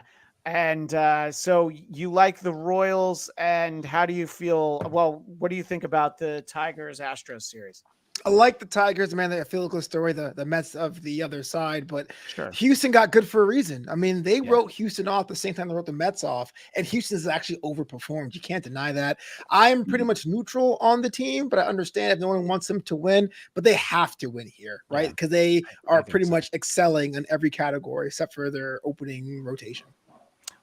So you like the Royals, and how do you feel? Well, what do you think about the Tigers-Astros series? I like the Tigers, man. They feel a good story. The Mets of the other side, but sure. Houston got good for a reason. I mean, they wrote Houston off the same time they wrote the Mets off, and Houston's actually overperformed. You can't deny that. I'm pretty much neutral on the team, but I understand if no one wants them to win, but they have to win here, right? Because they are pretty much excelling in every category except for their opening rotation.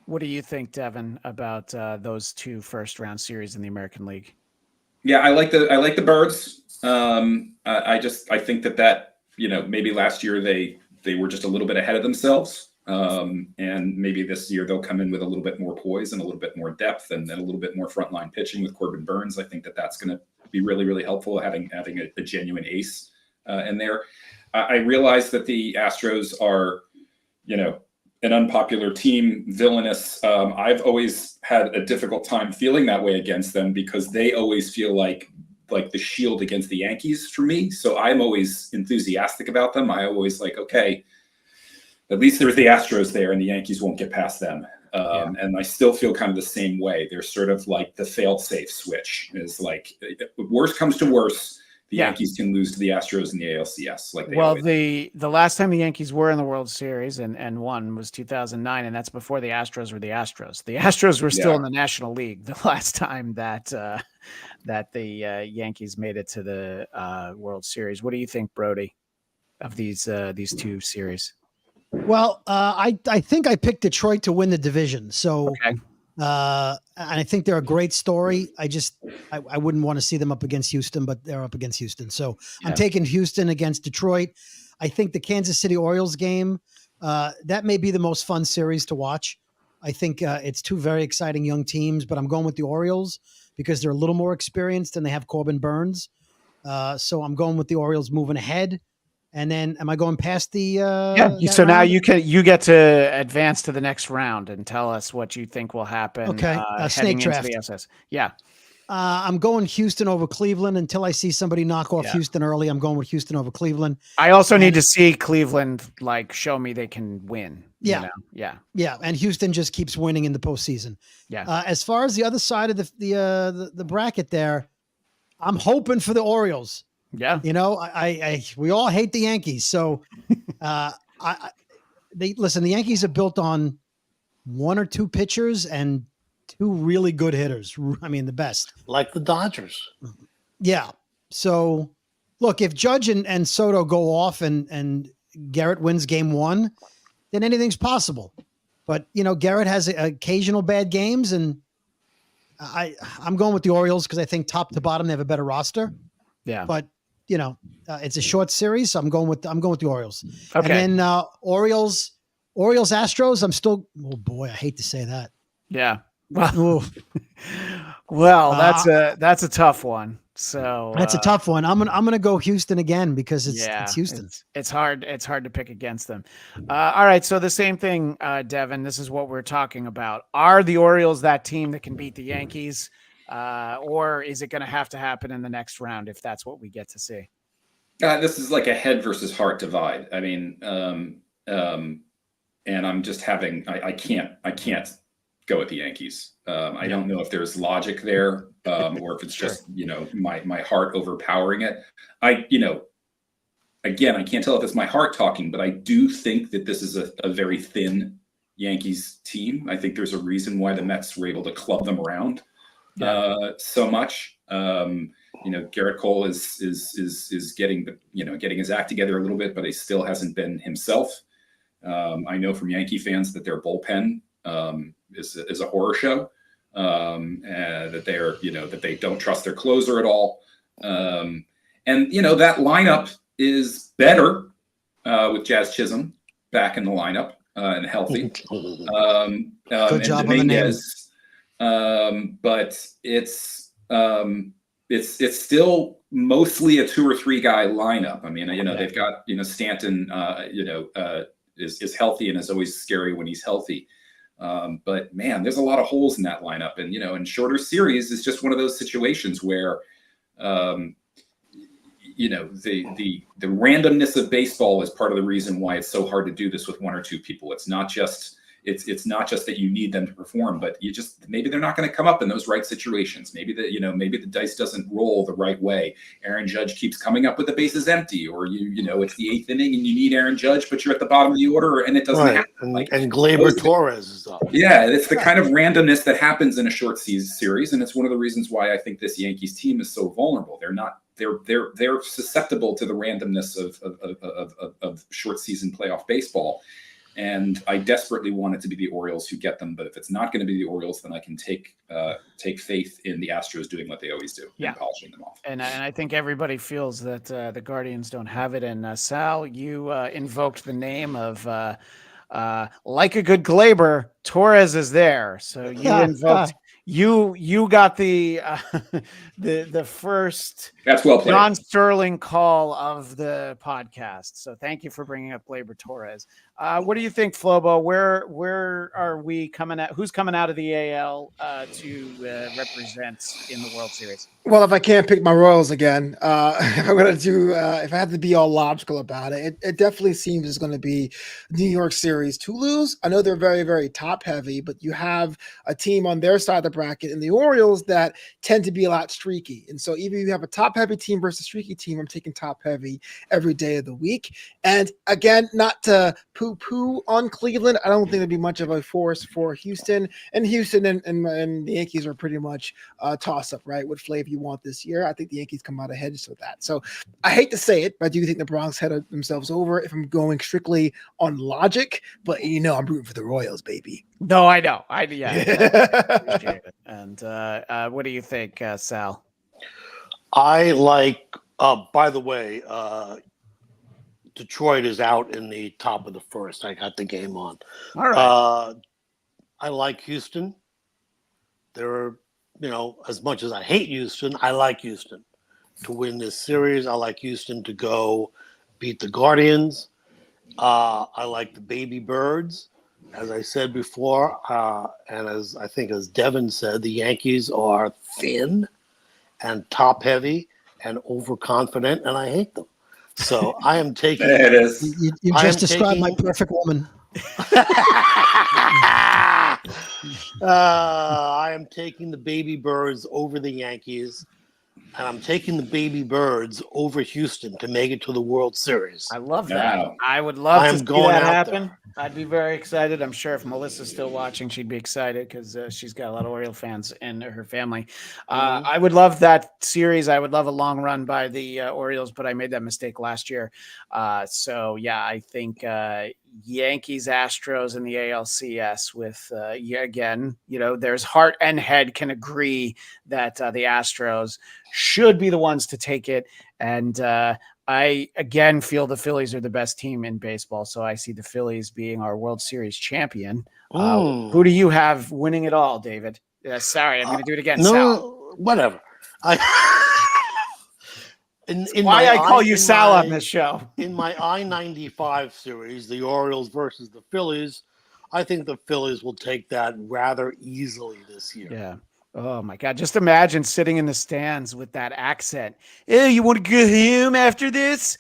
What do you think, Devin, about those two first-round series in the American League? Yeah, I like the Birds. I think that maybe last year they were just a little bit ahead of themselves, and maybe this year they'll come in with a little bit more poise and a little bit more depth and then a little bit more frontline pitching with Corbin Burns. I think that's going to be really, really helpful, having a genuine ace in there. I realize that the Astros are, an unpopular team, villainous. I've always had a difficult time feeling that way against them because they always feel like the shield against the Yankees for me. So I'm always enthusiastic about them. I always like, okay, at least there's the Astros there and the Yankees won't get past them. And I still feel kind of the same way. They're sort of like the fail-safe switch is like, worst comes to worst, the Yankees can lose to the Astros in the ALCS. Like the last time the Yankees were in the World Series and won was 2009, and that's before the Astros were the Astros. The Astros were still in the National League the last time that the Yankees made it to the World Series. What do you think, Brody, of these two series? Well, I think I picked Detroit to win the division. So, and I think they're a great story. I wouldn't want to see them up against Houston, but they're up against Houston. So I'm taking Houston against Detroit. I think the Kansas City Orioles game, that may be the most fun series to watch. I think it's two very exciting young teams, but I'm going with the Orioles because they're a little more experienced and they have Corbin Burns. So I'm going with the Orioles moving ahead. And then, am I going past the? So now you get to advance to the next round and tell us what you think will happen. Okay, snake draft. Into the SS. Yeah, I'm going Houston over Cleveland until I see somebody knock off Houston early. I'm going with Houston over Cleveland. I also need to see Cleveland show me they can win. Yeah, yeah. And Houston just keeps winning in the postseason. Yeah. As far as the other side of the bracket, there, I'm hoping for the Orioles. Yeah, we all hate the Yankees, so the Yankees are built on one or two pitchers and two really good hitters. I mean, the best, like the Dodgers. Yeah. So, look, if Judge and Soto go off and Garrett wins game one, then anything's possible. But Garrett has occasional bad games, and I'm going with the Orioles because I think top to bottom they have a better roster. Yeah, but. It's a short series, so I'm going with the Orioles. Okay. And then Orioles Astros. I'm still. Oh boy, I hate to say that. Yeah. Well, that's a tough one. So that's a tough one. I'm gonna go Houston again because it's Houston. It's hard to pick against them. All right. So the same thing, Devin. This is what we're talking about. Are the Orioles that team that can beat the Yankees? Or is it going to have to happen in the next round if that's what we get to see? This is like a head versus heart divide. I mean, and I'm just having I can't go with the Yankees. I don't know if there's logic there, or if it's just my heart overpowering it. Again, I can't tell if it's my heart talking, but I do think that this is a very thin Yankees team. I think there's a reason why the Mets were able to club them around. So much. Garrett Cole is getting his act together a little bit, but he still hasn't been himself. I know from Yankee fans that their bullpen is a horror show, and that they don't trust their closer at all. And that lineup is better with Jazz Chisholm back in the lineup and healthy. Good job on the name. But it's still mostly a 2 or 3 guy lineup. I mean, they've got, Stanton, is healthy and is always scary when he's healthy. But man, there's a lot of holes in that lineup, and, in shorter series, it's just one of those situations where, the randomness of baseball is part of the reason why it's so hard to do this with 1 or 2 people. It's not just that you need them to perform, but maybe they're not going to come up in those right situations. Maybe maybe the dice doesn't roll the right way. Aaron Judge keeps coming up with the bases empty, or it's the 8th inning and you need Aaron Judge, but you're at the bottom of the order and it doesn't happen. And Gleyber Torres is up. Yeah, it's the kind of randomness that happens in a short series, and it's one of the reasons why I think this Yankees team is so vulnerable. They're susceptible to the randomness of short season playoff baseball. And I desperately want it to be the Orioles who get them. But if it's not going to be the Orioles, then I can take faith in the Astros doing what they always do, and polishing them off. And I think everybody feels that the Guardians don't have it. And Sal, you invoked the name of like a good Gleyber, Torres is there. So You got the the first That's well played. John Sterling call of the podcast. So thank you for bringing up Gleyber Torres. What do you think, Flobo? Where are we coming at? Who's coming out of the AL to represent in the World Series? Well, if I can't pick my Royals again, if I'm gonna do, if I have to be all logical about it, it definitely seems it's going to be New York Series to lose. I know they're very, very top heavy, but you have a team on their side of the bracket in the Orioles that tend to be a lot streaky. And so even if you have a top heavy team versus a streaky team, I'm taking top heavy every day of the week. And again, not to poo on Cleveland, I don't think there'd be much of a force for Houston. And Houston and the Yankees are pretty much toss up, right? What flavor you want this year? I think the Yankees come out ahead just with that. So I hate to say it, but I do think the Bronx head themselves over if I'm going strictly on logic. But I'm rooting for the Royals, baby. No, I know. Yeah. Appreciate it. And what do you think, Sal? I like. By the way, Detroit is out in the top of the first. I got the game on. All right. I like Houston. They're, as much as I hate Houston, I like Houston to win this series. I like Houston to go beat the Guardians. I like the Baby Birds. As I said before, and as Devin said, the Yankees are thin and top heavy and overconfident, and I hate them. So I am taking. There it is. You just described my perfect woman. I am taking the Baby Birds over the Yankees, and I'm taking the Baby Birds over Houston to make it to the World Series. I love that. Wow. I would love to see that happen. There. I'd be very excited. I'm sure if Melissa's still watching, she'd be excited because she's got a lot of Oriole fans in her family. I would love that series. I would love a long run by the Orioles, but I made that mistake last year. So, yeah, I think Yankees, Astros, and the ALCS with, again, there's heart and head can agree that the Astros should be the ones to take it. And I, again, feel the Phillies are the best team in baseball, so I see the Phillies being our World Series champion. Who do you have winning it all, David? Sorry, I'm going to do it again. No, Sal. Whatever. Why I call you Sal on this show. In my I-95 series, the Orioles versus the Phillies, I think the Phillies will take that rather easily this year. Yeah. Oh, my God. Just imagine sitting in the stands with that accent. Hey, you want to go home after this?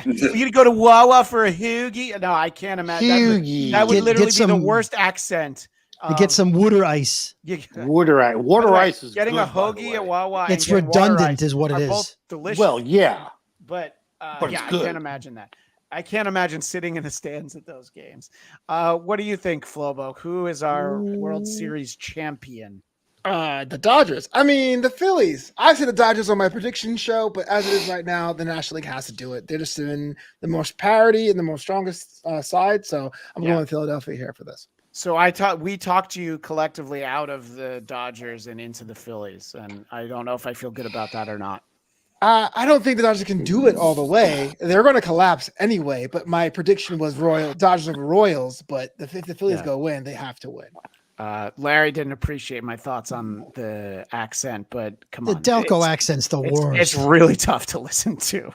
You're going to go to Wawa for a hoagie? No, I can't imagine. Hoagie. That would literally be the worst accent. Get some water ice. Water ice is getting good, a hoagie at Wawa. It's redundant is what it is. Both delicious. Well, yeah. But it's good. I can't imagine that. I can't imagine sitting in the stands at those games. What do you think, Flobo? Who is our World Series champion? The Dodgers. I mean, the Phillies. I said the Dodgers on my prediction show, but as it is right now, the National League has to do it. They're just in the most parity and the most strongest side. So I'm going with Philadelphia here for this. So we talked to you collectively out of the Dodgers and into the Phillies, and I don't know if I feel good about that or not. I don't think the Dodgers can do it all the way. They're going to collapse anyway. But my prediction was Dodgers over Royals. But if the Phillies go win, they have to win. Larry didn't appreciate my thoughts on the accent, but come on. The Delco accent's the worst. It's really tough to listen to.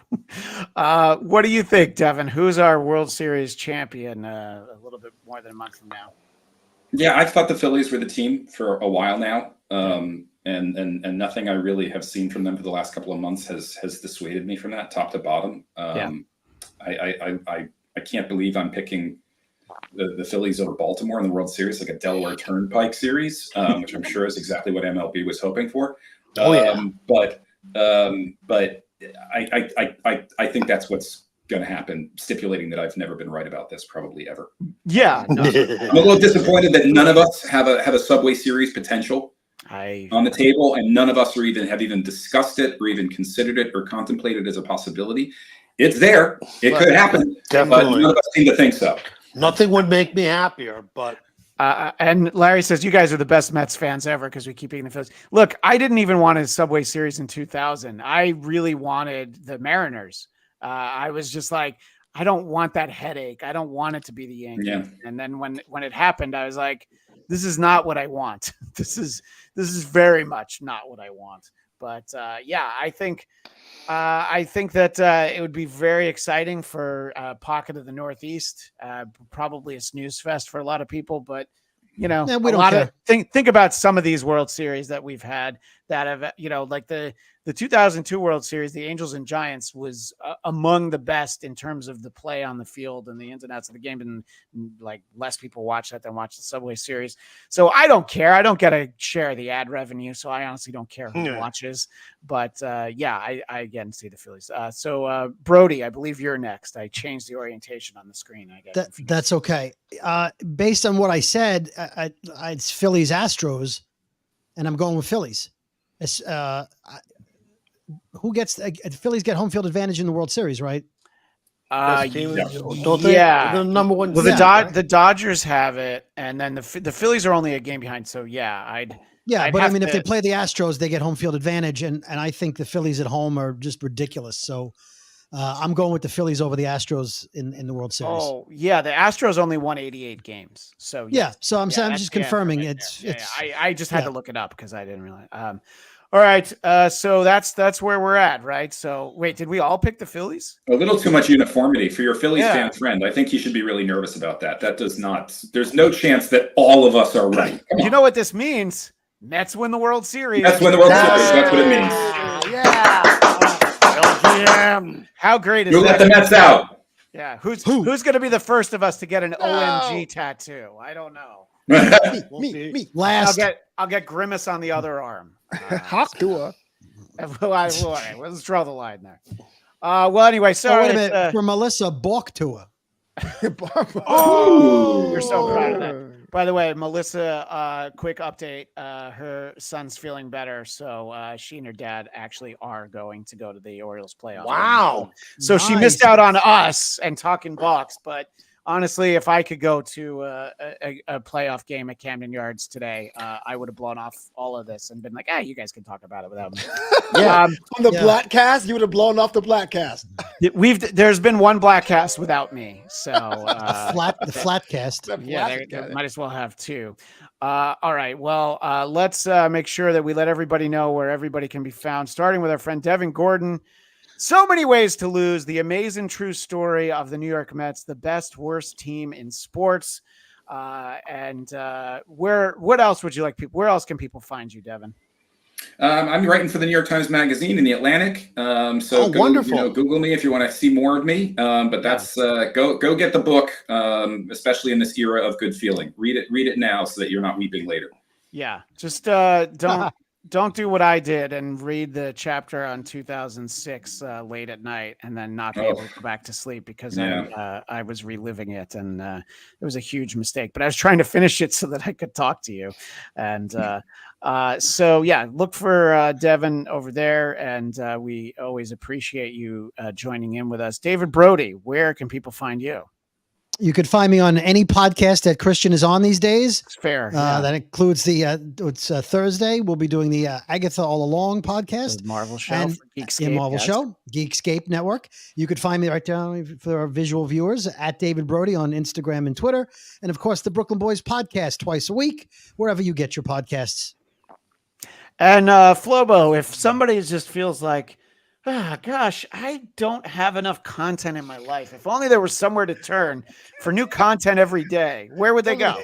What do you think, Devin? Who's our World Series champion a little bit more than a month from now? Yeah, I thought the Phillies were the team for a while now. And nothing I really have seen from them for the last couple of months has dissuaded me from that top to bottom. I can't believe I'm picking the Phillies over Baltimore in the World Series, like a Delaware Turnpike series, which I'm sure is exactly what MLB was hoping for. But I think that's what's going to happen, stipulating that I've never been right about this probably ever. Yeah. I'm a little disappointed that none of us have a Subway Series potential on the table, and none of us have even discussed it or even considered it or contemplated as a possibility. It's there. It could happen. Definitely. But none of us seem to think so. Nothing would make me happier, but and Larry says you guys are the best Mets fans ever because we keep beating the Phillies. Look, I didn't even want a Subway Series in 2000. I really wanted the Mariners. I was just like, I don't want that headache. I don't want it to be the Yankees. Yeah. And then when it happened, I was like, this is not what I want. This is very much not what I want. But yeah, I think that it would be very exciting for pocket of the Northeast. Probably a snooze fest for a lot of people, but we don't care. Think about some of these World Series that we've had that have, like the 2002 World Series, the Angels and Giants was among the best in terms of the play on the field and the ins and outs of the game. And like less people watch that than watch the Subway Series. So I don't care. I don't get a share of the ad revenue. So I honestly don't care who watches. But yeah, I again see the Phillies. So Brody, I believe you're next. I changed the orientation on the screen. That's okay. Based on what I said, it's Phillies Astros, and I'm going with Phillies. Who gets the Phillies get home field advantage in the World Series, right? Yeah. The number one. Well, the Dodgers have it, and then the Phillies are only a game behind. So yeah, I'd but I mean, if they play the Astros, they get home field advantage, and I think the Phillies at home are just ridiculous. So I'm going with the Phillies over the Astros in the World Series. Oh yeah, the Astros only won 88 games. So yeah, so I'm just confirming it's. I just had to look it up because I didn't realize. All right, so that's where we're at, right? So wait, did we all pick the Phillies? A little too much uniformity for your Phillies fan friend. I think you should be really nervous about that. That does not. There's no chance that all of us are right. You know what this means? Mets win the World Series. Mets win the World Series. That's what it means. LGM. How great is that? You let the Mets out. Yeah, who's going to be the first of us to get an OMG tattoo? I don't know. me. Last. I'll get Grimace on the other arm. Hawk Tua. Let's draw the line there. Well, anyway, sorry. Wait a minute. For Melissa, Balk Tua. Oh, you're so proud of that. By the way, Melissa, quick update. Her son's feeling better, so she and her dad actually are going to go to the Orioles playoff. Wow. So she missed out on us and talking box, but honestly, if I could go to a playoff game at Camden Yards today, I would have blown off all of this and been like, you guys can talk about it without me. On the Bladtcast, you would have blown off the Bladtcast. There's been one Bladtcast without me. So the Flatcast. Yeah, might as well have two. All right. Well, let's make sure that we let everybody know where everybody can be found, starting with our friend Devin Gordon. So many ways to lose. The amazing true story of the New York Mets, the best, worst team in sports. And what else would you like people? Where else can people find you, Devin? I'm writing for the New York Times Magazine in the Atlantic. So wonderful. Google me if you want to see more of me. But that's go get the book, especially in this era of good feeling. Read it now so that you're not weeping later. Yeah, just don't do what I did and read the chapter on 2006 late at night and then not be able to go back to sleep because I was reliving it and it was a huge mistake. But I was trying to finish it so that I could talk to you. And so, yeah, look for Devin over there. And we always appreciate you joining in with us. David Brody, where can people find you? You could find me on any podcast that Christian is on these days. It's fair. That includes it's Thursday. We'll be doing the Agatha All Along podcast. The Marvel show. And Geekscape, show. Geekscape Network. You could find me right down for our visual viewers at David Brody on Instagram and Twitter. And of course, the Brooklyn Boys podcast twice a week, wherever you get your podcasts. And Flobo, if somebody just feels like, gosh, I don't have enough content in my life. If only there was somewhere to turn for new content every day, where would they go?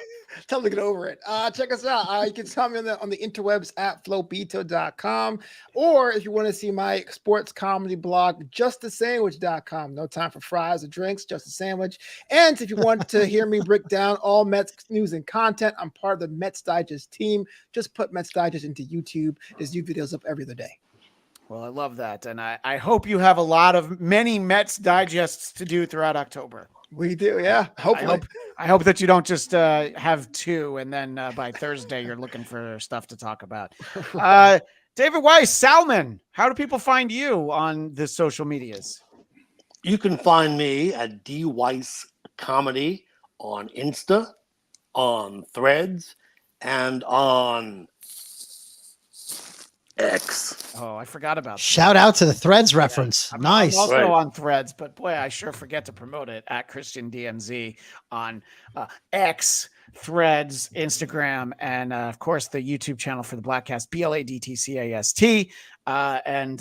Tell them to get over it. Check us out. You can find me on the interwebs at flobito.com. Or if you want to see my sports comedy blog, justasandwich.com. No time for fries or drinks, just a sandwich. And if you want to hear me break down all Mets news and content, I'm part of the Mets Digest team. Just put Mets Digest into YouTube. There's new videos up every other day. Well, I love that. And I hope you have many Mets Digests to do throughout October. We do, yeah. Hopefully. I hope that you don't just have two and then by Thursday you're looking for stuff to talk about. David Weiss, Salmon, how do people find you on the social medias? You can find me at D Weiss Comedy on Insta, on Threads, and on X. Oh, I forgot about that. Shout out to the Threads reference. Nice. I'm also on Threads, but boy, I sure forget to promote it at Christian DMZ on X. Threads, Instagram, and of course the YouTube channel for the Bladtcast, Bladtcast. And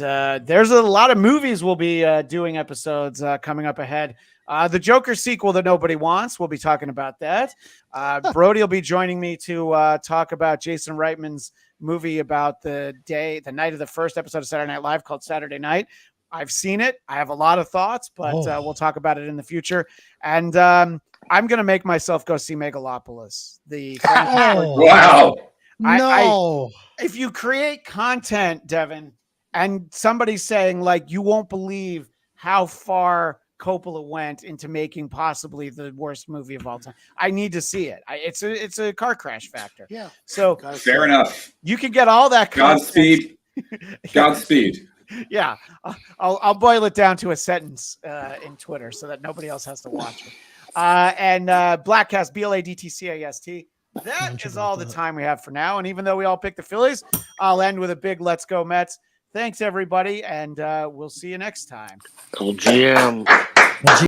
there's a lot of movies we'll be doing episodes coming up ahead. The Joker sequel that nobody wants, we'll be talking about that. Brody will be joining me to talk about Jason Reitman's movie about the night of the first episode of Saturday Night Live called Saturday Night. I've seen it. I have a lot of thoughts, but we'll talk about it in the future. And I'm going to make myself go see Megalopolis. Wow. No. If you create content, Devin, and somebody's saying like, you won't believe how far Coppola went into making possibly the worst movie of all time, I need to see it. It's a car crash factor. Yeah. So fair enough. You can get all that content. Godspeed. Yeah. I'll boil it down to a sentence in Twitter so that nobody else has to watch it. And Bladtcast, Bladtcast. That is all the time we have for now. And even though we all picked the Phillies, I'll end with a big let's go Mets. Thanks, everybody, and we'll see you next time. Cool GM.